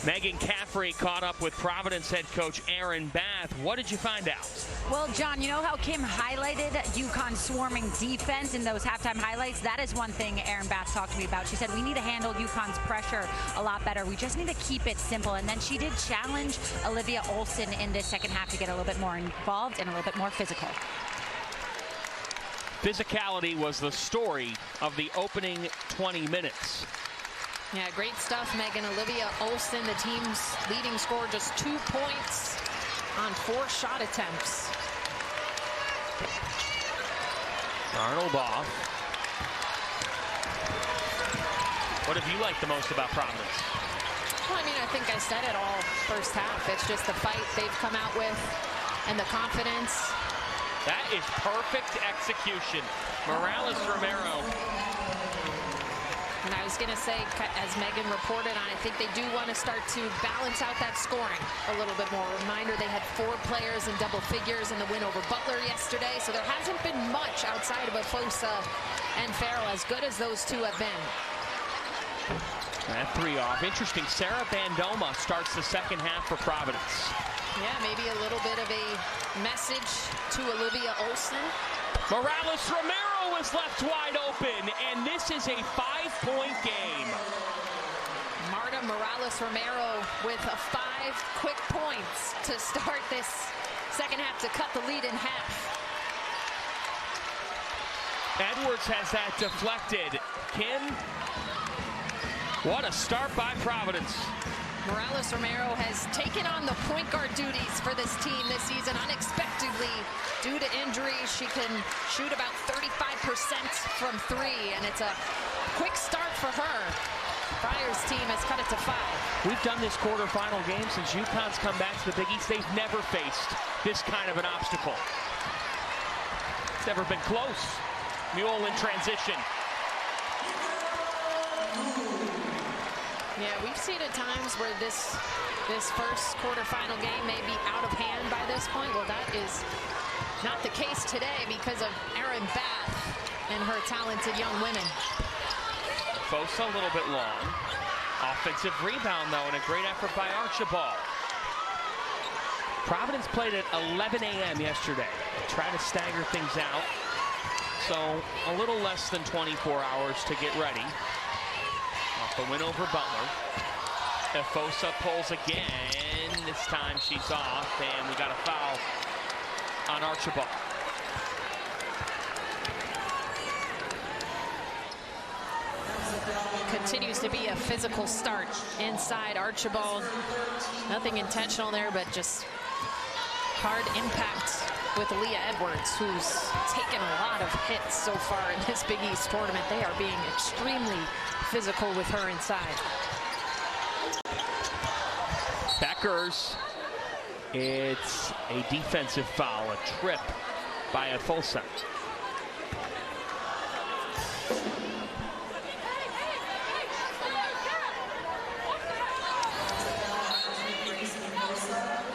Megan Caffrey caught up with Providence head coach Erin Bath. What did you find out? Well, John, you know how Kim highlighted UConn's swarming defense in those halftime highlights? That is one thing Erin Bath talked to me about. She said, we need to handle UConn's pressure a lot better. We just need to keep it simple. And then she did challenge Olivia Olson in this second half to get a little bit more involved and a little bit more physical. Physicality was the story of the opening 20 minutes. Yeah, great stuff, Megan. Olivia Olson, the team's leading scorer, just 2 points on 4 shot attempts. Arnold off. What have you liked the most about Providence? Well, I mean, I think I said it all first half. It's just the fight they've come out with and the confidence. That is perfect execution. Morales Romero. And I was going to say, as Megan reported on, I think they do want to start to balance out that scoring a little bit more. Reminder, they had 4 players in double figures in the win over Butler yesterday, so there hasn't been much outside of Efosa and Farrell, as good as those two have been. That 3 off. Interesting, Sarah Bandoma starts the second half for Providence. Yeah, maybe a little bit of a message to Olivia Olson. Morales Romero is left wide open, and this is a 5-point game. Florida. Morales Romero with 5 quick points to start this second half to cut the lead in half. Edwards has that deflected. Kim, what a start by Providence. Morales Romero has taken on the point guard duties for this team this season unexpectedly due to injury. She can shoot about 35% from 3, and it's a quick start for her. Friars team has cut it to 5. We've done this quarterfinal game since UConn's come back to the Big East. They've never faced this kind of an obstacle. It's never been close. Mule in transition. Yeah, we've seen at times where this first quarterfinal game may be out of hand by this point. Well, that is not the case today because of Erin Bath and her talented young women. Fosa a little bit long. Offensive rebound, though, and a great effort by Archibald. Providence played at 11 a.m. yesterday. Try to stagger things out. So a little less than 24 hours to get ready. Off the win over Butler. Fosa pulls again. This time she's off, and we got a foul on Archibald. Continues to be a physical start inside Archibald. Nothing intentional there, but just hard impact with Leah Edwards, who's taken a lot of hits so far in this Big East tournament. They are being extremely physical with her inside. Beckers. It's a defensive foul, a trip by Fosa.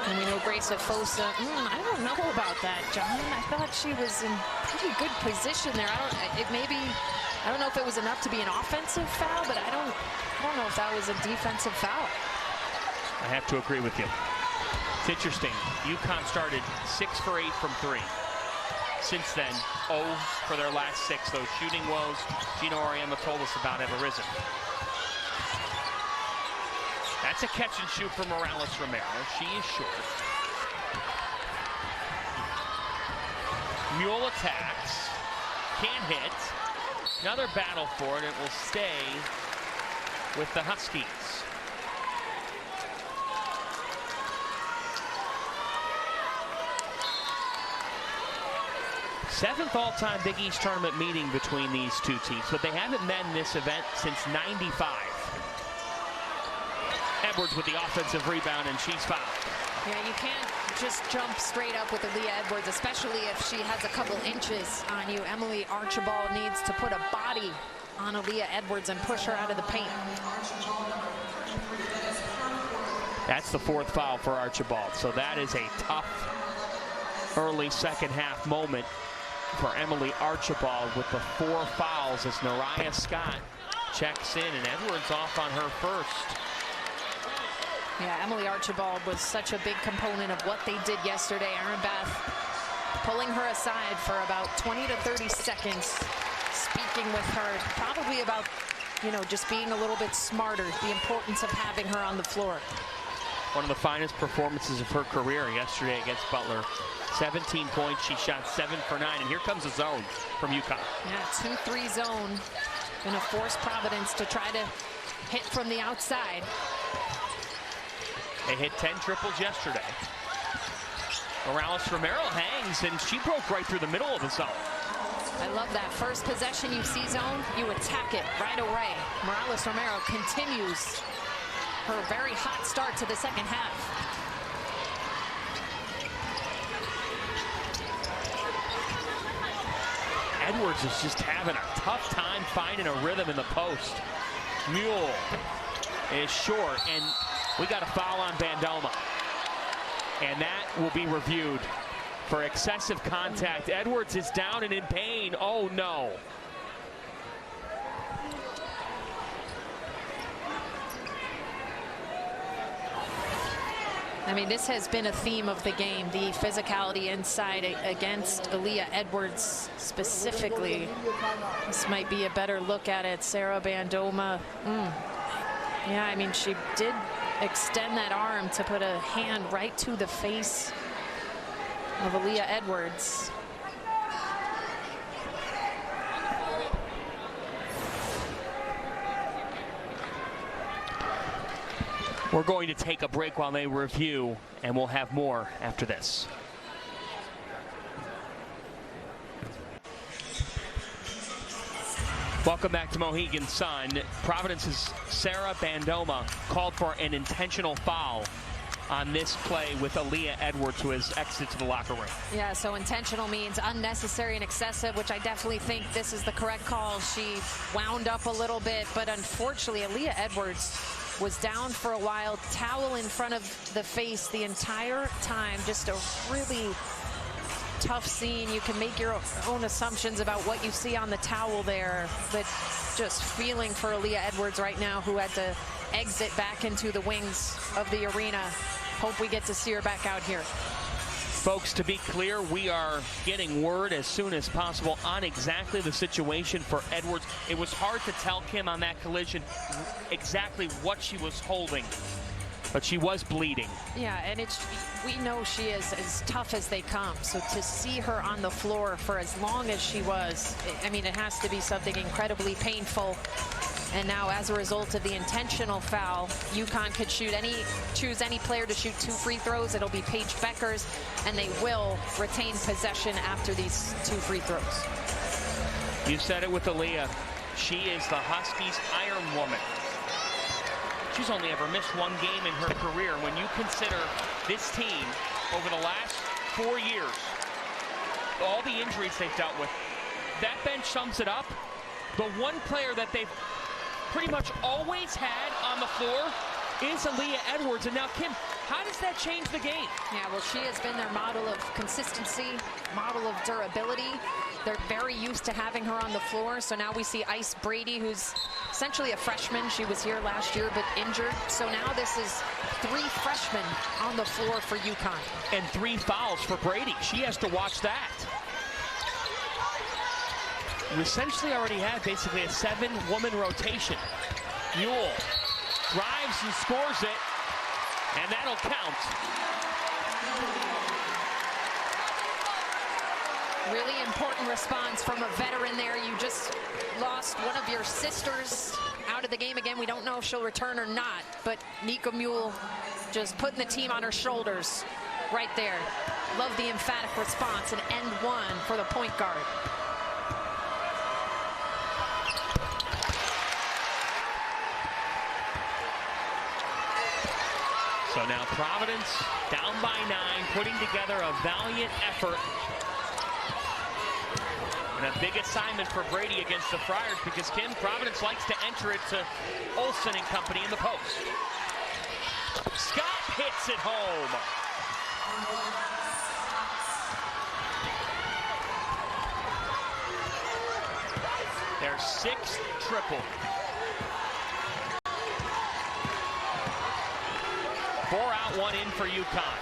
And we know Grace Fosa. I don't know about that, John. I thought she was in pretty good position there. I don't know if it was enough to be an offensive foul, but I don't know if that was a defensive foul. I have to agree with you. It's interesting. UConn started 6 for 8 from 3. Since then, 0 for their last 6. Those shooting woes Gino Auriemma told us about have arisen. That's a catch and shoot for Morales Romero. She is short. Mule attacks. Can't hit. Another battle for it. It will stay with the Huskies. Seventh all-time Big East tournament meeting between these two teams, but they haven't met in this event since '95. Edwards with the offensive rebound, and she's fouled. Yeah, you can't just jump straight up with Aaliyah Edwards, especially if she has a couple inches on you. Emily Archibald needs to put a body on Aaliyah Edwards and push her out of the paint. That's the 4th foul for Archibald, so that is a tough early second half moment for Emily Archibald with the 4 fouls as Nariah Scott checks in, and Edwards off on her first. Yeah, Emily Archibald was such a big component of what they did yesterday. Erin Bath pulling her aside for about 20 to 30 seconds, speaking with her, probably about, just being a little bit smarter, the importance of having her on the floor. One of the finest performances of her career yesterday against Butler. 17 points, she shot 7 for 9, and here comes a zone from UConn. Yeah, 2-3 zone. Gonna force Providence to try to hit from the outside. They hit 10 triples yesterday. Morales Romero hangs, and she broke right through the middle of the zone. I love that. First possession you see zone, you attack it right away. Morales Romero continues her very hot start to the second half. Edwards is just having a tough time finding a rhythm in the post. Mule is short, and we got a foul on Bandoma. And that will be reviewed for excessive contact. Edwards is down and in pain. Oh, no. I mean, this has been a theme of the game, the physicality inside against Aaliyah Edwards specifically. This might be a better look at it. Sarah Bandoma. Yeah, I mean, she did extend that arm to put a hand right to the face of Aaliyah Edwards. We're going to take a break while they review, and we'll have more after this. Welcome back to Mohegan Sun. Providence's Sarah Bandoma called for an intentional foul on this play with Aaliyah Edwards, who has exited to the locker room. Yeah, so intentional means unnecessary and excessive, which I definitely think this is the correct call. She wound up a little bit, but unfortunately, Aaliyah Edwards was down for a while, towel in front of the face the entire time. Just a really tough scene. You can make your own assumptions about what you see on the towel there, but just feeling for Aaliyah Edwards right now, who had to exit back into the wings of the arena. Hope we get to see her back out here. Folks, to be clear, we are getting word as soon as possible on exactly the situation for Edwards. It was hard to tell Kim on that collision exactly what she was holding, but she was bleeding. Yeah, and we know she is as tough as they come. So to see her on the floor for as long as she was, I mean, it has to be something incredibly painful. And now, as a result of the intentional foul, UConn could choose any player to shoot 2 free throws. It'll be Paige Beckers, and they will retain possession after these 2 free throws. You said it with Aaliyah. She is the Huskies' Iron Woman. She's only ever missed 1 game in her career. When you consider this team over the last 4 years, all the injuries they've dealt with, that bench sums it up. The one player that they've pretty much always had on the floor is Aaliyah Edwards. And now, Kim, how does that change the game? Yeah, well, she has been their model of consistency, model of durability. They're very used to having her on the floor. So now we see Ice Brady, who's essentially a freshman. She was here last year, but injured. So now this is 3 freshmen on the floor for UConn. And 3 fouls for Brady. She has to watch that. You essentially already had basically a 7-woman rotation. Mule drives and scores it, and that'll count. Really important response from a veteran there. You just lost one of your sisters out of the game again. We don't know if she'll return or not, but Nika Mule just putting the team on her shoulders right there. Love the emphatic response, and end 1 for the point guard. So now Providence down by 9, putting together a valiant effort. And a big assignment for Brady against the Friars, because Kim, Providence likes to enter it to Olsen and company in the post. Scott hits it home. Their 6th triple. 4 out, 1 in for UConn.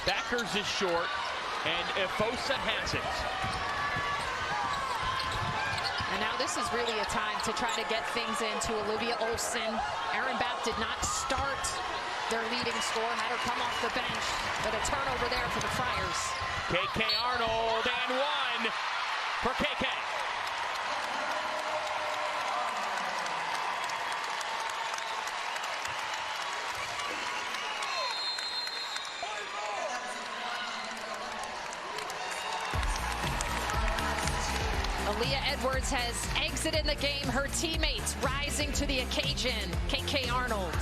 Beckers is short, and Efosa has it. And now this is really a time to try to get things into Olivia Olsen. Erin Bapp did not start their leading scorer, had her come off the bench, but a turnover there for the Friars. KK Arnold, and 1 for KK. Aaliyah Edwards has exited the game. Her teammates rising to the occasion. KK Arnold.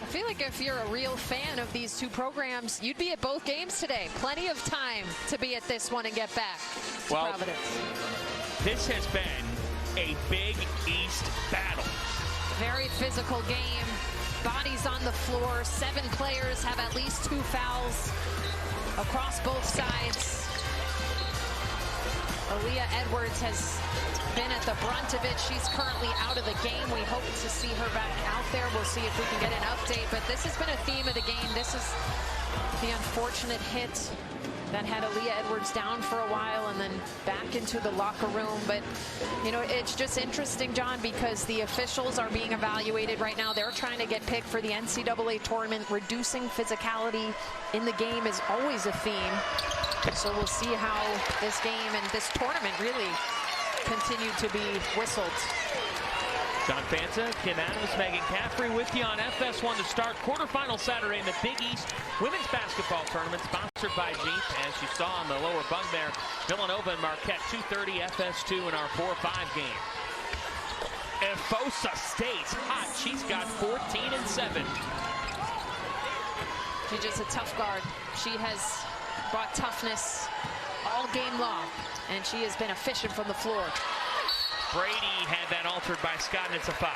I feel like if you're a real fan of these 2 programs, you'd be at both games today. Plenty of time to be at this one and get back to Providence. This has been a Big East battle. Very physical game. Bodies on the floor. 7 players have at least 2 fouls across both sides. Aaliyah Edwards has been at the brunt of it. She's currently out of the game. We hope to see her back out there. We'll see if we can get an update, but this has been a theme of the game. This is the unfortunate hit that had Aaliyah Edwards down for a while and then back into the locker room. But, you know, it's just interesting, John, because the officials are being evaluated right now. They're trying to get picked for the NCAA tournament. Reducing physicality in the game is always a theme. So we'll see how this game and this tournament really continue to be whistled. John Fanta, Kim Adams, Megan Caffrey with you on FS1 to start quarterfinal Saturday in the Big East Women's Basketball Tournament, sponsored by Jeep. As you saw on the lower bung there, Villanova and Marquette, 2:30 FS2 in our 4-5 game. Efosa stays hot. She's got 14 and 7. She's just a tough guard. She has brought toughness all game long, and she has been efficient from the floor. Brady had that altered by Scott, and it's a foul.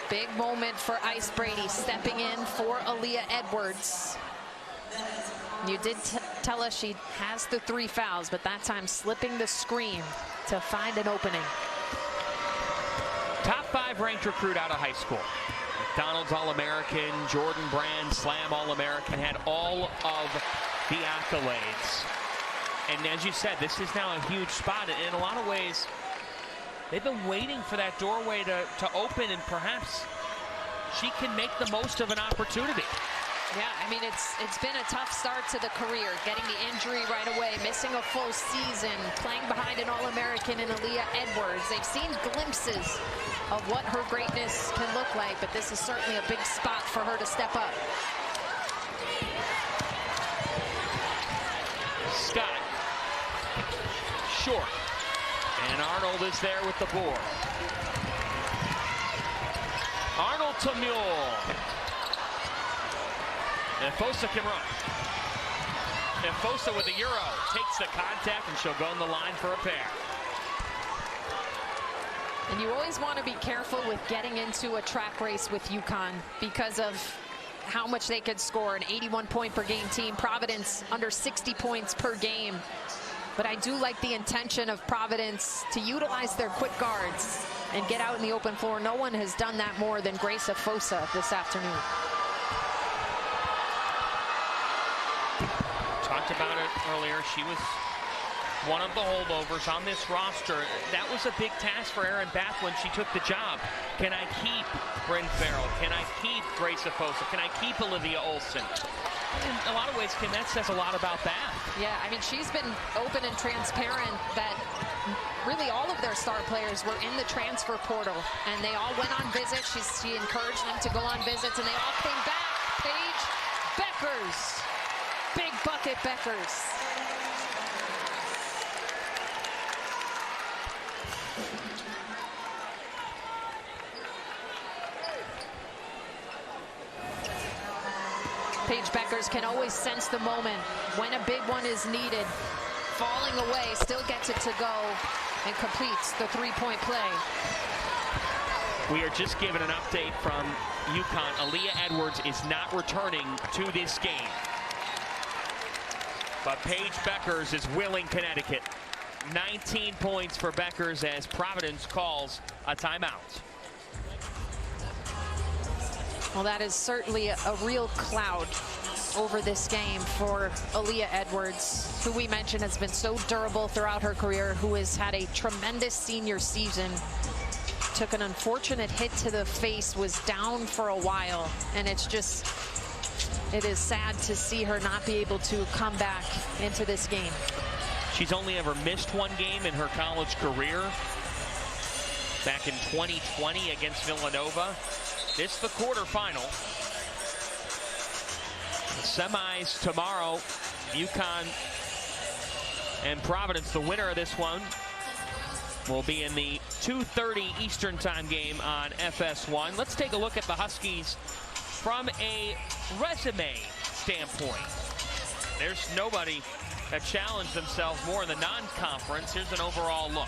Big moment for Ice Brady, stepping in for Aaliyah Edwards. You did tell us she has the 3 fouls, but that time slipping the screen to find an opening. Top 5 ranked recruit out of high school. McDonald's All-American, Jordan Brand Slam All-American, had all of the accolades. And as you said, this is now a huge spot. And in a lot of ways, they've been waiting for that doorway to open, and perhaps she can make the most of an opportunity. Yeah, I mean, it's been a tough start to the career, getting the injury right away, missing a full season, playing behind an All-American in Aaliyah Edwards. They've seen glimpses of what her greatness can look like, but this is certainly a big spot for her to step up. Scott. Short. And Arnold is there with the board. Arnold to Mule. And Fosa can run. And Fosa with a Euro takes the contact, and she'll go on the line for a pair. And you always want to be careful with getting into a track race with UConn because of how much they could score. An 81 point per game team. Providence under 60 points per game. But I do like the intention of Providence to utilize their quick guards and get out in the open floor. No one has done that more than Grace Fosa this afternoon. Talked about it earlier. She was one of the holdovers on this roster. That was a big task for Erin Bath when she took the job. Can I keep Bryn Farrell? Can I keep Grace Fosa? Can I keep Olivia Olson? In a lot of ways, Kim, that says a lot about Bath. Yeah, I mean, she's been open and transparent that really all of their star players were in the transfer portal, and they all went on visits. She encouraged them to go on visits, and they all came back. Paige Beckers. Big bucket Beckers. Paige Beckers can always sense the moment when a big one is needed. Falling away, still gets it to go and completes the 3-point play. We are just given an update from UConn. Aaliyah Edwards is not returning to this game. But Paige Beckers is willing Connecticut. 19 points for Beckers as Providence calls a timeout. Well, that is certainly a real cloud over this game for Aaliyah Edwards, who we mentioned has been so durable throughout her career, who has had a tremendous senior season. Took an unfortunate hit to the face, was down for a while, and it is sad to see her not be able to come back into this game. She's only ever missed one game in her college career. Back in 2020 against Villanova. It's the quarterfinal. The semis tomorrow. UConn and Providence, the winner of this one, will be in the 2:30 Eastern time game on FS1. Let's take a look at the Huskies from a resume standpoint. There's nobody that challenged themselves more in the non-conference. Here's an overall look.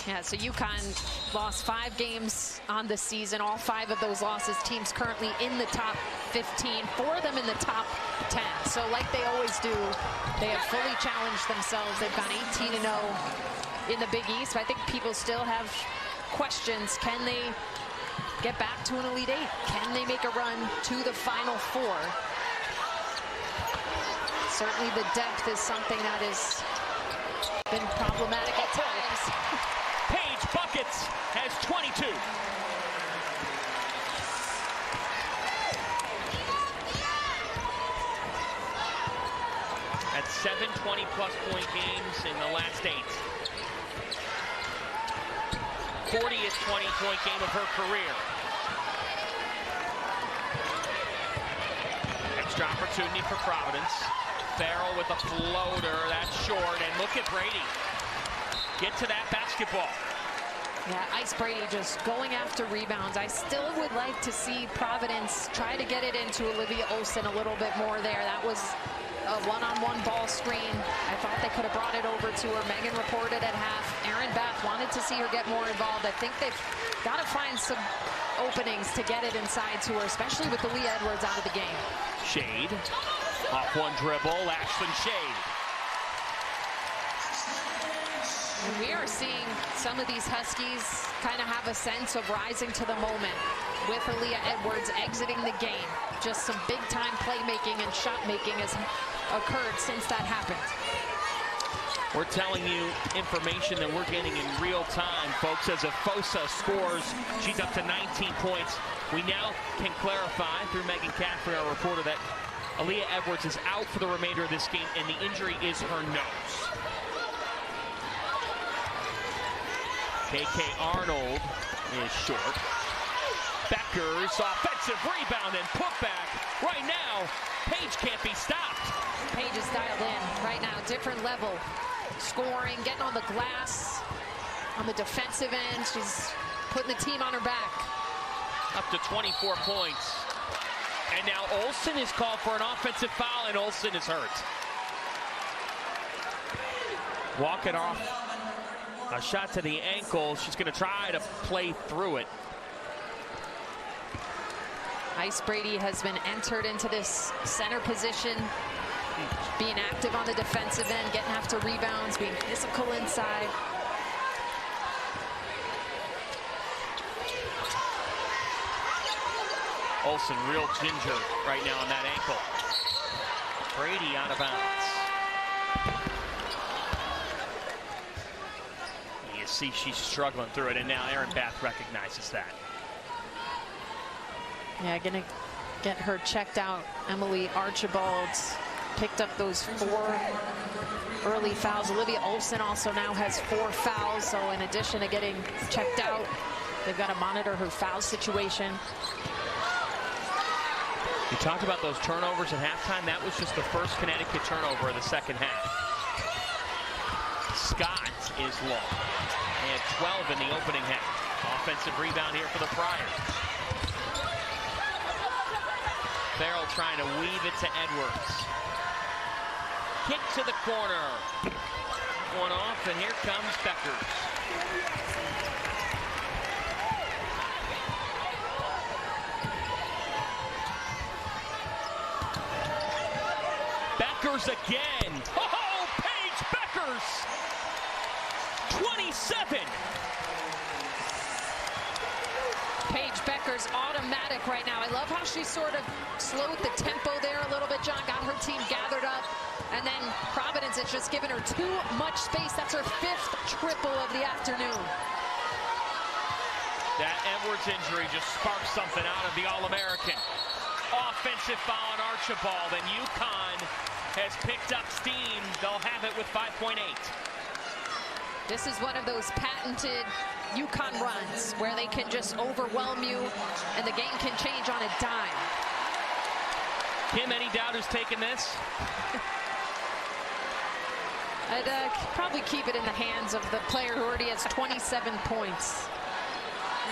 Yeah, so UConn lost 5 games on the season. All 5 of those losses, teams currently in the top 15, 4 of them in the top 10. So like they always do, they have fully challenged themselves. They've gone 18-0 in the Big East. But I think people still have questions. Can they get back to an Elite 8? Can they make a run to the Final Four? Certainly the depth is something that has been problematic at times. Paige buckets, has 22. At 7 20-plus point games in the last 8. 40th 20-point game of her career. Extra opportunity for Providence. Farrell with a floater, that's short, and look at Brady. Get to that basketball. Yeah, Ice Brady just going after rebounds. I still would like to see Providence try to get it into Olivia Olson a little bit more there. That was a one-on-one ball screen. I thought they could have brought it over to her. Megan reported at half. Erin Bath wanted to see her get more involved. I think they've got to find some openings to get it inside to her, especially with Aaliyah Edwards out of the game. Shade, off one dribble, Ashlyn Shade. And we are seeing some of these Huskies kind of have a sense of rising to the moment with Aaliyah Edwards exiting the game. Just some big-time playmaking and shot-making has occurred since that happened. We're telling you information that we're getting in real time, folks. As Afosa scores, she's up to 19 points. We now can clarify through Megan Caffrey, our reporter, that Aaliyah Edwards is out for the remainder of this game, and the injury is her nose. KK Arnold is short. Becker's offensive rebound and putback. Right now, Paige can't be stopped. Paige is dialed in right now, different level. Scoring, getting on the glass, on the defensive end. She's putting the team on her back. Up to 24 points. And now Olson is called for an offensive foul, and Olson is hurt. Walking off. A shot to the ankle. She's going to try to play through it. Ice Brady has been entered into this center position, being active on the defensive end, getting after rebounds, being physical inside. Olson, real ginger right now on that ankle. Brady out of bounds. You see she's struggling through it, and now Erin Bath recognizes that. Yeah, gonna get her checked out. Emily Archibald picked up those 4 early fouls. Olivia Olson also now has 4 fouls, so in addition to getting checked out, they've got to monitor her foul situation. You talked about those turnovers at halftime. That was just the first Connecticut turnover of the second half. Scott is long. They had 12 in the opening half. Offensive rebound here for the Friars. Farrell trying to weave it to Edwards. Kick to the corner. One off, and here comes Beckers. Beckers again. Oh, Paige Beckers. 27. Paige Beckers automatic right now. I love how she sort of slowed the tempo there a little bit, John, got her team gathered up, and then Providence has just given her too much space. That's her 5th triple of the afternoon. That Edwards injury just sparked something out of the All-American. Offensive foul on Archibald, and UConn has picked up steam. They'll have it with 5.8. This is one of those patented UConn runs where they can just overwhelm you and the game can change on a dime. Kim, any doubt who's taking this? I'd probably keep it in the hands of the player who already has 27 points.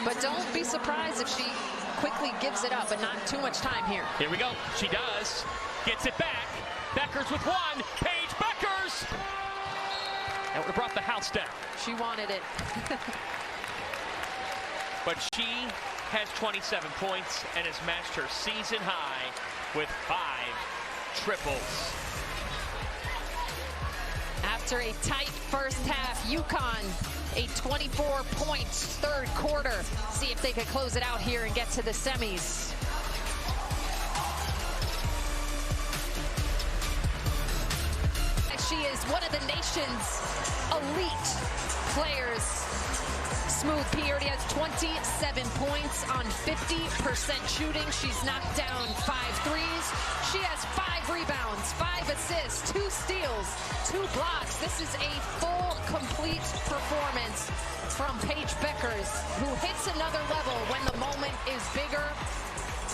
But don't be surprised if she quickly gives it up, but not too much time here. Here we go. She does. Gets it back. Beckers with 1. Paige Beckers. That would have brought the house down. She wanted it. But she has 27 points and has matched her season high with 5 triples. After a tight first half, UConn a 24-point third quarter. See if they could close it out here and get to the semis. She is one of the nation's elite players. Smooth P already has 27 points on 50% shooting. She's knocked down 5 threes. She has 5 rebounds, 5 assists, 2 steals, 2 blocks. This is a full, complete performance from Paige Beckers, who hits another level when the moment is bigger.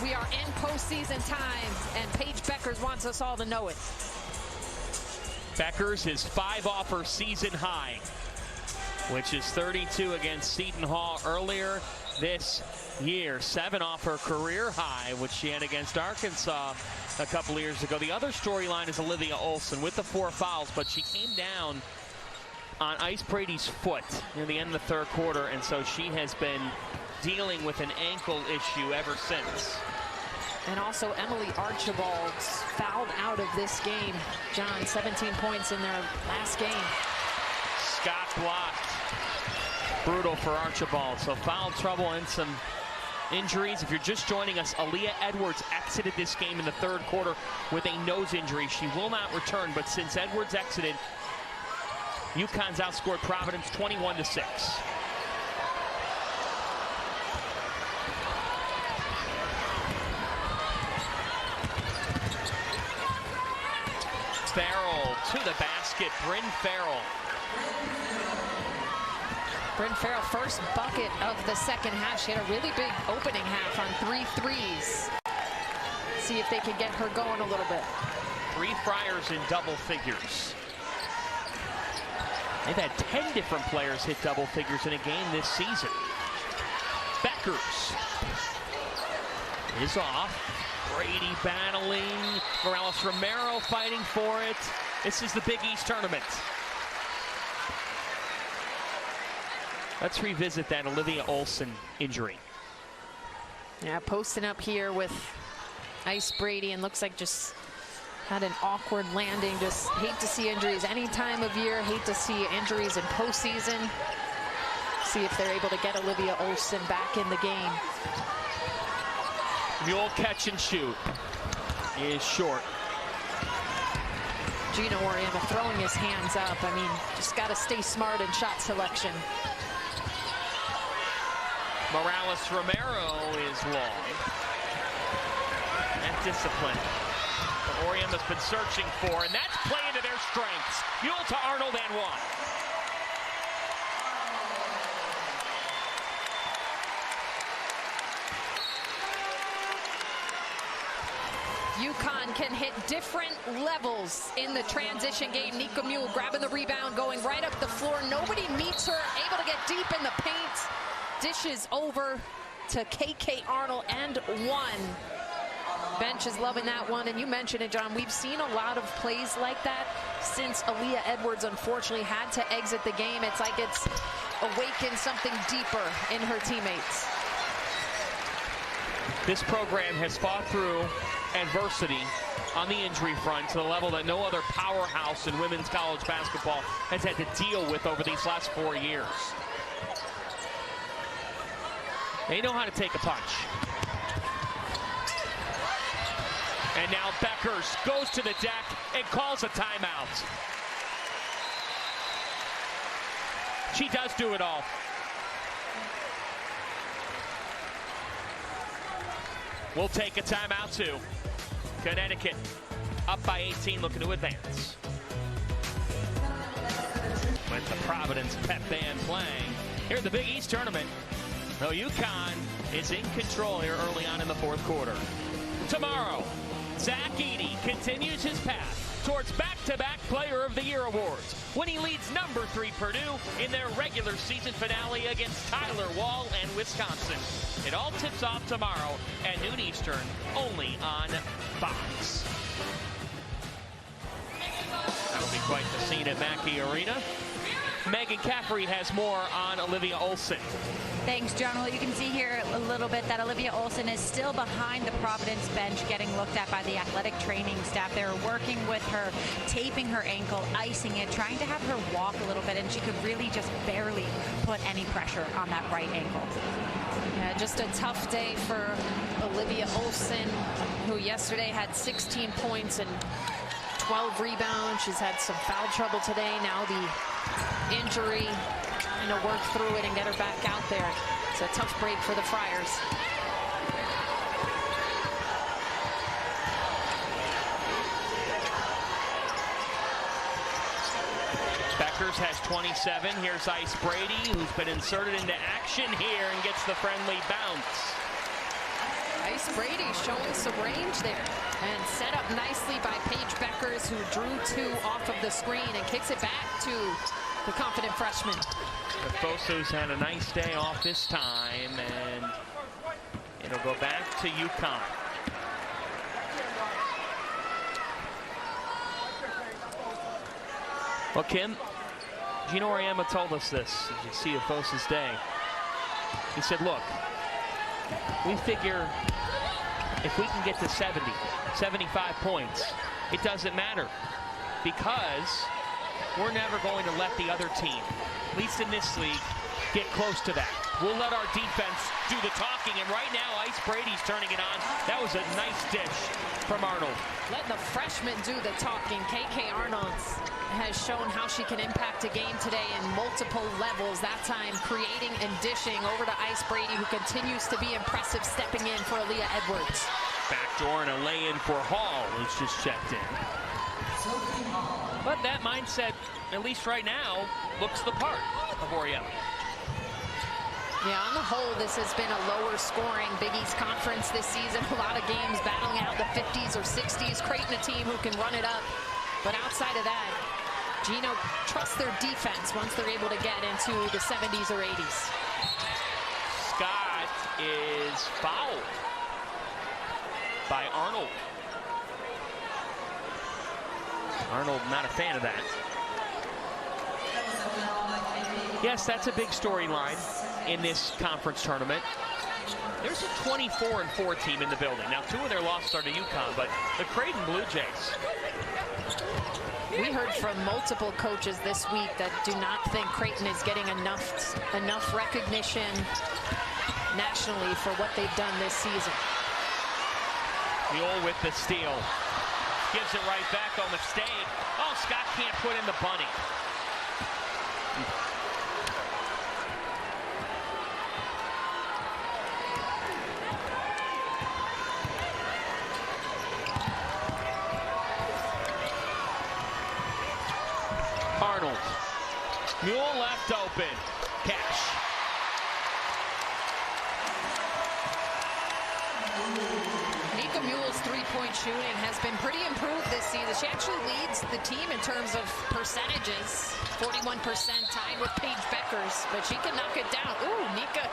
We are in postseason time, and Paige Beckers wants us all to know it. Beckers is 5 off her season high, which is 32 against Seton Hall earlier this year. 7 off her career high, which she had against Arkansas a couple of years ago. The other storyline is Olivia Olson with the 4 fouls, but she came down on Ice Brady's foot near the end of the 3rd quarter, and so she has been dealing with an ankle issue ever since. And also Emily Archibald fouled out of this game. John, 17 points in their last game. Scott blocked. Brutal for Archibald. So foul trouble and some injuries. If you're just joining us, Aaliyah Edwards exited this game in the 3rd quarter with a nose injury. She will not return, but since Edwards exited, UConn's outscored Providence 21-6. Farrell to the basket. Bryn Farrell. Bryn Farrell, first bucket of the 2nd half. She had a really big opening half on 3 threes. See if they can get her going a little bit. 3 Friars in double figures. They've had 10 different players hit double figures in a game this season. Beckers is off. Brady battling. Morales Romero fighting for it. This is the Big East tournament. Let's revisit that Olivia Olson injury. Yeah, posting up here with Ice Brady, and looks like just had an awkward landing. Just hate to see injuries any time of year. Hate to see injuries in postseason. See if they're able to get Olivia Olson back in the game. Mule catch and shoot is short. Gino Oriema throwing his hands up. I mean, just got to stay smart in shot selection. Morales Romero is long. And discipline. Oriema's been searching for, and that's play into their strengths. Mule to Arnold and 1. UConn can hit different levels in the transition game. Nika Mule grabbing the rebound, going right up the floor. Nobody meets her, able to get deep in the paint. Dishes over to KK Arnold and 1. Bench is loving that one, and you mentioned it, John. We've seen a lot of plays like that since Aaliyah Edwards unfortunately had to exit the game. It's like it's awakened something deeper in her teammates. This program has fought through adversity on the injury front to the level that no other powerhouse in women's college basketball has had to deal with over these last 4 years. They know how to take a punch. And now Beckers goes to the deck and calls a timeout. She does do it all. We'll take a timeout too. Connecticut up by 18, looking to advance. With the Providence pep band playing here at the Big East tournament. Though UConn is in control here early on in the 4th quarter. Tomorrow, Zach Edey continues his path towards back-to-back Player of the Year awards when he leads number 3 Purdue in their regular season finale against Tyler Wall and Wisconsin. It all tips off tomorrow at noon Eastern, only on Fox. That'll be quite the scene at Mackey Arena. Megan Caffrey has more on Olivia Olson. Thanks, John. Well, you can see here a little bit that Olivia Olson is still behind the Providence bench, getting looked at by the athletic training staff. They were working with her, taping her ankle, icing it, trying to have her walk a little bit, and she could really just barely put any pressure on that right ankle. Yeah, just a tough day for Olivia Olson, who yesterday had 16 points and 12 rebounds. She's had some foul trouble today. Now the injury, trying to work through it and get her back out there. It's a tough break for the Friars. Beckers has 27. Here's Ice Brady, who's been inserted into action here and gets the friendly bounce. Ice Brady showing some range there and set up nicely by Paige Beckers, who drew 2 off of the screen and kicks it back to the confident freshman. Fosa's had a nice day off this time, and it'll go back to UConn. Well, Kim, Gino Auriemma told us this, as you see of Fosa's day. He said, look, we figure if we can get to 70, 75 points, it doesn't matter, because we're never going to let the other team, at least in this league, get close to that. We'll let our defense do the talking, and right now Ice Brady's turning it on. That was a nice dish from Arnold. Letting the freshman do the talking. KK Arnold has shown how she can impact a game today in multiple levels. That time creating and dishing over to Ice Brady, who continues to be impressive, stepping in for Aaliyah Edwards. Backdoor and a lay-in for Hall, who's just checked in. But that mindset, at least right now, looks the part of Auriemma. Yeah, on the whole, this has been a lower scoring Big East Conference this season. A lot of games battling out the 50s or 60s. Creighton, a team who can run it up. But outside of that, Gino trusts their defense once they're able to get into the 70s or 80s. Scott is fouled by Arnold. Arnold not a fan of that. Yes, that's a big storyline in this conference tournament. There's a 24-4 team in the building. Now, 2 of their losses are to UConn, but the Creighton Blue Jays. We heard from multiple coaches this week that do not think Creighton is getting enough recognition nationally for what they've done this season. Mule with the steal. Gives it right back on mistake. Oh, Scott can't put in the bunny. Arnold. Mule left open. Cash. Nika Mule's three-point shooting has been pretty improved this season. She actually leads the team in terms of percentages. 41% tied with Paige Beckers, but she can knock it down. Ooh, Nika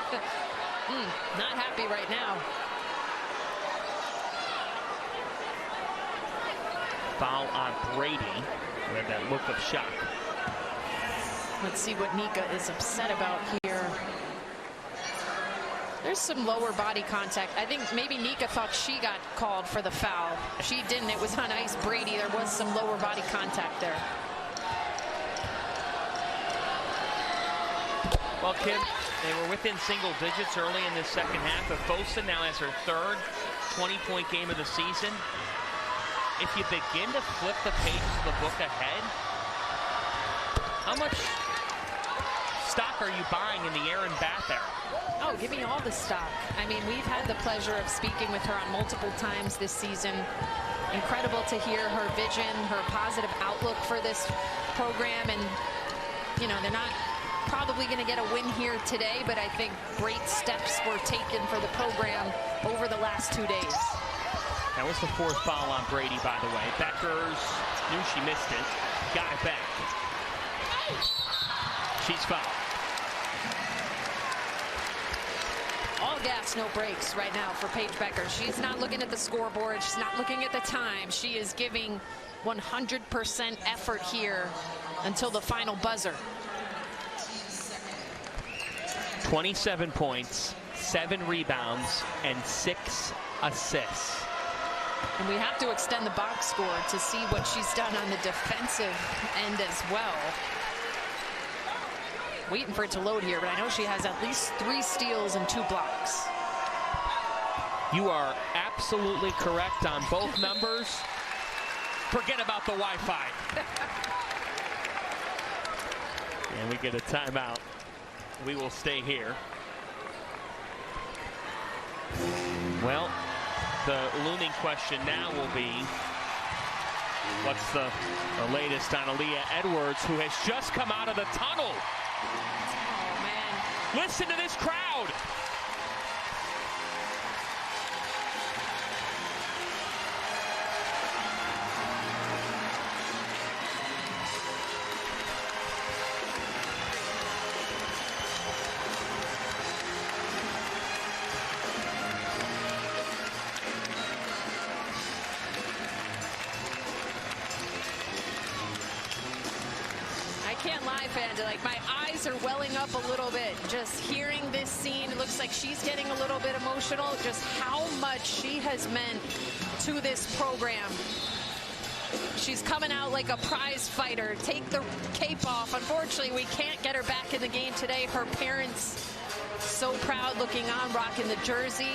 not happy right now. Foul on Brady with that look of shock. Let's see what Nika is upset about here. There's some lower body contact. I think maybe Nika thought she got called for the foul. She didn't. It was on Ice Brady. There was some lower body contact there. Well, Kim, they were within single digits early in the second half. But Fosa now has her third 20-point game of the season. If you begin to flip the pages of the book ahead, how much stock are you buying in the Erin Bath era? Oh, give me all the stock. I mean, we've had the pleasure of speaking with her on multiple times this season. Incredible to hear her vision, her positive outlook for this program. And, you know, they're not probably going to get a win here today, but I think great steps were taken for the program over the last 2 days. That was the 4th foul on Brady, by the way. Beckers knew she missed it. Got it back. She's fouled. All gas, no brakes right now for Paige Beckers. She's not looking at the scoreboard. She's not looking at the time. She is giving 100% effort here until the final buzzer. 27 points, 7 rebounds, and 6 assists. And we have to extend the box score to see what she's done on the defensive end as well. Waiting for it to load here, but I know she has at least 3 steals and 2 blocks. You are absolutely correct on both numbers. Forget about the Wi-Fi. And we get a timeout. We will stay here. Well, the looming question now will be, what's the latest on Aaliyah Edwards, who has just come out of the tunnel? Oh, man. Listen to this crowd. Can't lie, fans. Like, my eyes are welling up a little bit just hearing this scene. It looks like she's getting a little bit emotional. Just how much she has meant to this program. She's coming out like a prize fighter. Take the cape off. Unfortunately, we can't get her back in the game today. Her parents so proud looking on, rocking the jersey.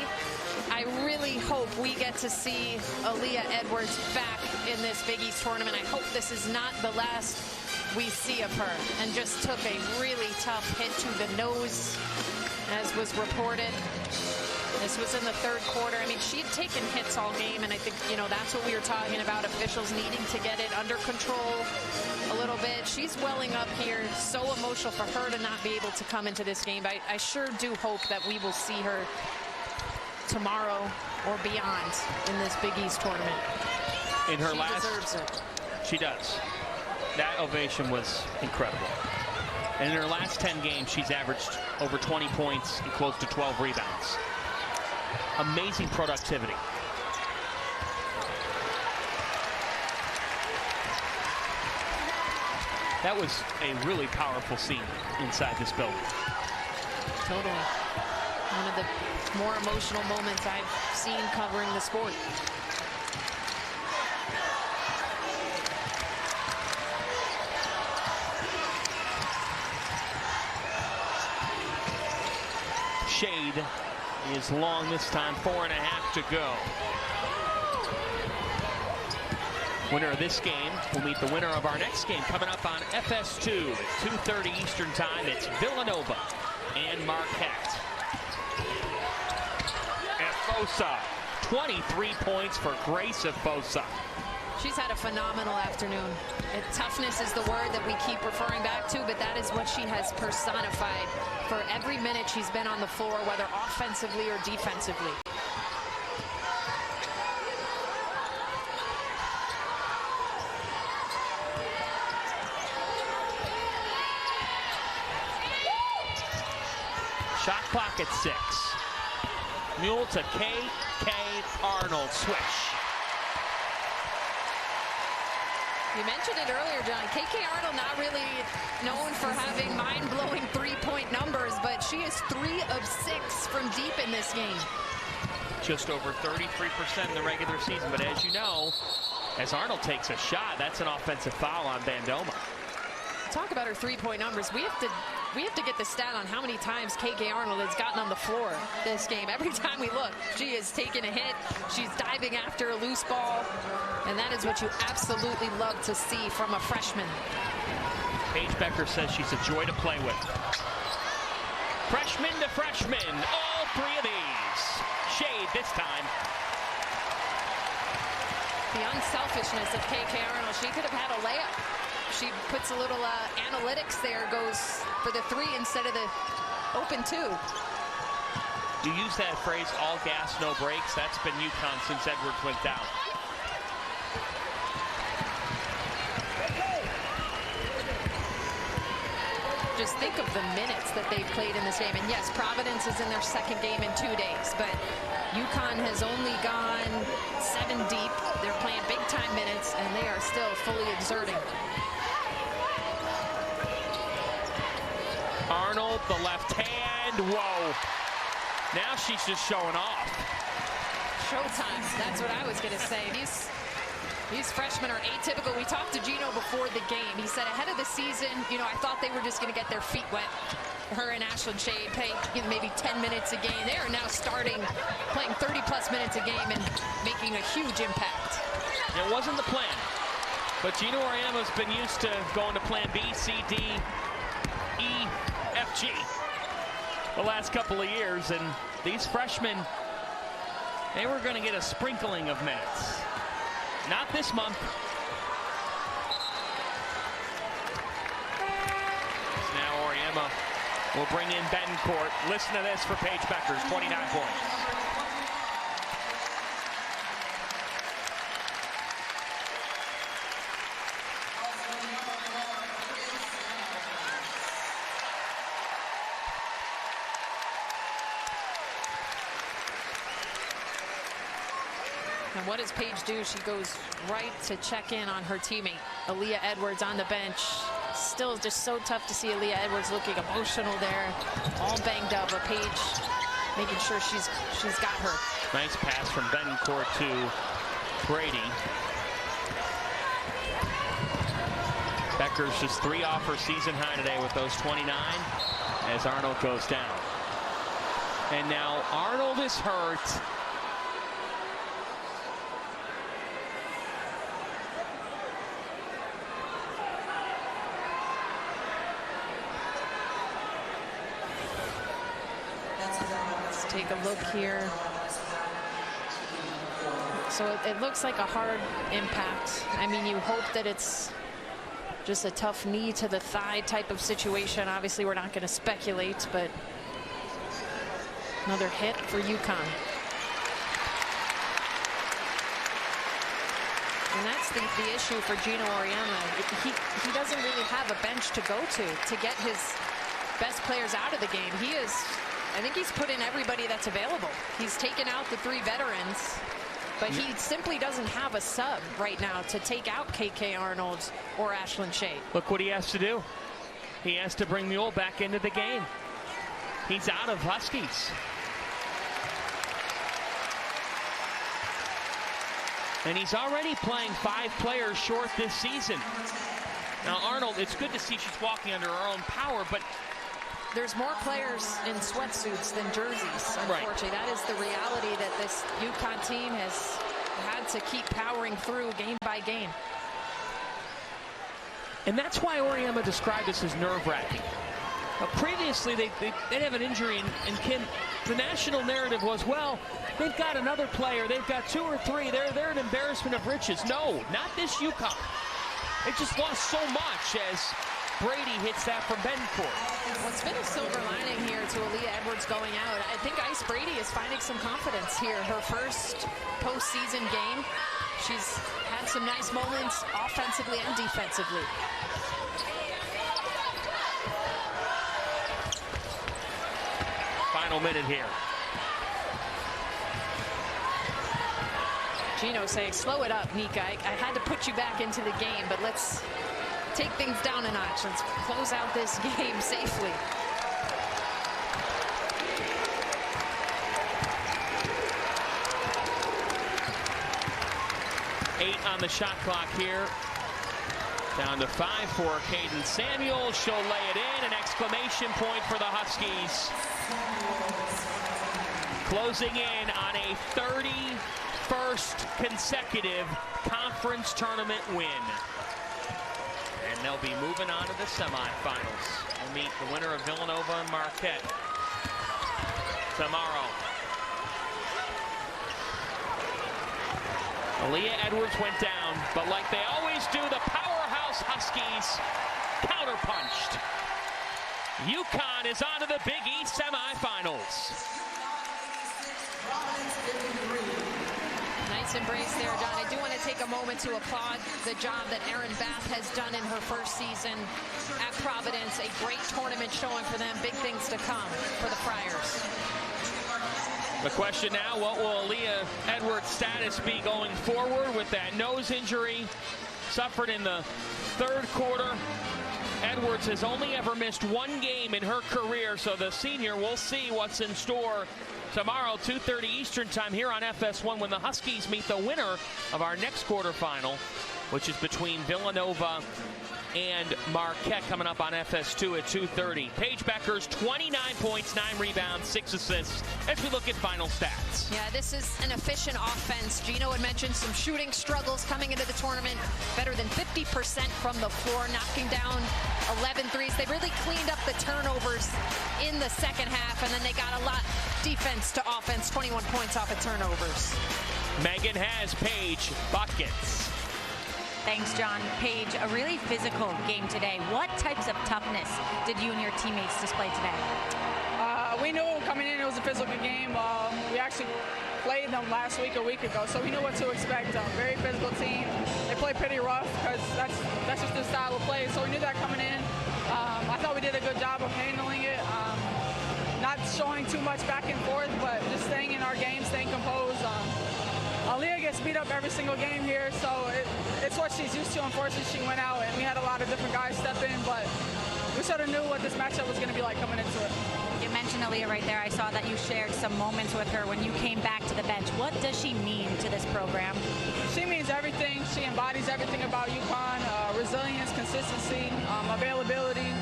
I really hope we get to see Aaliyah Edwards back in this Big East tournament. I hope this is not the last we see of her, and just took a really tough hit to the nose, as was reported. This was in the third quarter. I mean, she'd taken hits all game, and I think, you know, that's what we were talking about, officials needing to get it under control a little bit. She's welling up here. So emotional for her to not be able to come into this game. But I sure do hope that we will see her tomorrow or beyond in this Big East tournament. In her she deserves it. She does. That ovation was incredible. And in her last 10 games, she's averaged over 20 points and close to 12 rebounds. Amazing productivity. That was a really powerful scene inside this building. Totally. One of the more emotional moments I've seen covering the sport. Shade is long this time, 4.5 to go. Winner of this game will meet the winner of our next game coming up on FS2 at 2:30 Eastern Time. It's Villanova and Marquette. Efosa, 23 points for Grace Efosa. She's had a phenomenal afternoon. Toughness is the word that we keep referring back to, but that is what she has personified for every minute she's been on the floor, whether offensively or defensively. Shot clock at 6. Mule to K.K. Arnold. Swish. You mentioned it earlier, John. K.K. Arnold not really known for having mind-blowing three-point numbers, but she is 3 of 6 from deep in this game. Just over 33% in the regular season, but as you know, as Arnold takes a shot, that's an offensive foul on Bandoma. Talk about her three-point numbers. We have to get the stat on how many times K.K. Arnold has gotten on the floor this game. Every time we look, she is taking a hit. She's diving after a loose ball. And that is what you absolutely love to see from a freshman. Paige Becker says she's a joy to play with. Freshman to freshman, all 3 of these. Shade this time. The unselfishness of K.K. Arnold. She could have had a layup. She puts a little analytics there, goes for the 3 instead of the open 2. You use that phrase, all gas, no brakes. That's been UConn since Edwards went down. Just think of the minutes that they've played in this game. And yes, Providence is in their second game in 2 days, but UConn has only gone 7 deep. They're playing big-time minutes, and they are still fully exerting. Arnold, the left hand, whoa. Now she's just showing off. Showtime, that's what I was going to say. These freshmen are atypical. We talked to Gino before the game. He said ahead of the season, you know, I thought they were just going to get their feet wet. Her and Ashlyn Shade playing maybe 10 minutes a game. They are now playing 30-plus minutes a game and making a huge impact. It wasn't the plan. But Gino Auriemma's been used to going to plan B, C, D, E, F, G the last couple of years, and these freshmen, they were going to get a sprinkling of minutes. Not this month. Now Auriemma will bring in Betancourt. Listen to this for Paige Bueckers, 29 points. And what does Paige do? She goes right to check in on her teammate, Aaliyah Edwards, on the bench. Still just so tough to see Aaliyah Edwards looking emotional there, all banged up, but Paige making sure she's got her. Nice pass from Betancourt to Brady. Bueckers just 3 off her season high today with those 29 as Arnold goes down. And now Arnold is hurt. Take a look here. So it looks like a hard impact. I mean, you hope that it's just a tough knee to the thigh type of situation. Obviously, we're not going to speculate, but another hit for UConn. And that's the issue for Gino Auriemma. He doesn't really have a bench to go to get his best players out of the game. I think he's put in everybody that's available. He's taken out the 3 veterans, but he simply doesn't have a sub right now to take out KK Arnold or Ashlyn Shea. Look what he has to do. He has to bring Mule back into the game. He's out of Huskies. And he's already playing 5 players short this season. Now Arnold, it's good to see she's walking under her own power, but there's more players in sweatsuits than jerseys, unfortunately. Right. That is the reality that this UConn team has had to keep powering through game by game. And that's why Auriemma described this as nerve-wracking. Previously, they'd have an injury, and Kim, the national narrative was, well, they've got another player, they've got 2 or 3, they're an embarrassment of riches. No, not this UConn. They just lost so much as Brady hits that from Betancourt. What's been a silver lining here to Aaliyah Edwards going out, I think Ice Brady is finding some confidence here. Her first postseason game. She's had some nice moments offensively and defensively. Final minute here. Gino saying, slow it up, Nika. I had to put you back into the game, but let's take things down a notch. Let's close out this game safely. Eight on the shot clock here. Down to 5 for Caden Samuel. She'll lay it in. An exclamation point for the Huskies. Closing in on a 31st consecutive conference tournament win. And they'll be moving on to the semifinals. We'll meet the winner of Villanova and Marquette tomorrow. Aaliyah Edwards went down, but like they always do, the powerhouse Huskies counterpunched. UConn is on to the Big East semifinals. Nice embrace there, Don. I do want to take a moment to applaud the job that Erin Bath has done in her first season at Providence. A great tournament showing for them. Big things to come for the Friars. The question now, what will Aaliyah Edwards' status be going forward with that nose injury suffered in the third quarter? Edwards has only ever missed 1 game in her career, so the senior will see what's in store tomorrow, 2:30 Eastern time here on FS1 when the Huskies meet the winner of our next quarterfinal, which is between Villanova and Marquette coming up on FS2 at 2:30. Paige Bueckers, 29 points, 9 rebounds, 6 assists as we look at final stats. Yeah, this is an efficient offense. Gino had mentioned some shooting struggles coming into the tournament. Better than 50% from the floor, knocking down 11 threes. They really cleaned up the turnovers in the second half, and then they got a lot defense to offense, 21 points off of turnovers. Megan has Paige buckets. Thanks, John. Paige, a really physical game today. What types of toughness did you and your teammates display today? We knew coming in it was a physical game. We actually played them last week, a week ago, so we knew what to expect. Very physical team. They play pretty rough because that's just their style of play. So we knew that coming in. I thought we did a good job of handling it. Not showing too much back and forth, but just staying in our game, staying composed. Aaliyah gets beat up every single game here, so it's what she's used to. Unfortunately, she went out, and we had a lot of different guys step in, but we sort of knew what this matchup was going to be like coming into it. You mentioned Aaliyah right there. I saw that you shared some moments with her when you came back to the bench. What does she mean to this program? She means everything. She embodies everything about UConn, resilience, consistency, availability,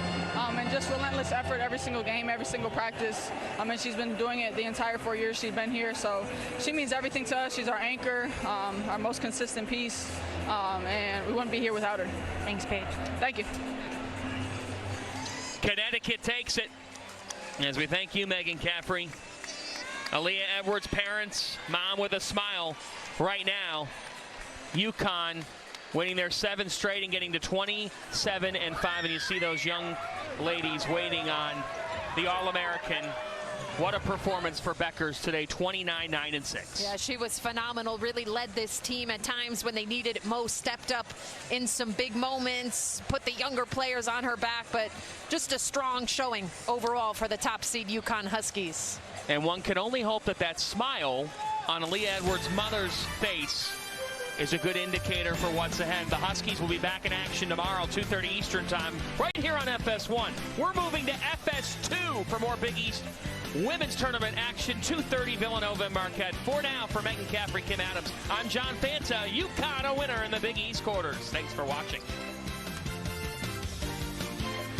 and just relentless effort every single game, every single practice. She's been doing it the entire 4 years she's been here, so she means everything to us. She's our anchor, our most consistent piece, and we wouldn't be here without her. Thanks, Paige. Thank you. Connecticut takes it. As we thank you, Megan Caffrey. Aaliyah Edwards' parents, mom with a smile right now. UConn winning their 7th straight and getting to 27-5. And you see those young ladies waiting on the All-American. What a performance for Bueckers today, 29, 9, and 6. Yeah, she was phenomenal. Really led this team at times when they needed it most. Stepped up in some big moments, put the younger players on her back, but just a strong showing overall for the top seed UConn Huskies. And one can only hope that that smile on Aaliyah Edwards' mother's face is a good indicator for what's ahead. The Huskies will be back in action tomorrow, 2:30 Eastern time, right here on FS1. We're moving to FS2 for more Big East Women's Tournament action, 2:30 Villanova and Marquette. For now, for Megan Caffrey, Kim Adams, I'm John Fanta. UConn a winner in the Big East quarters. Thanks for watching.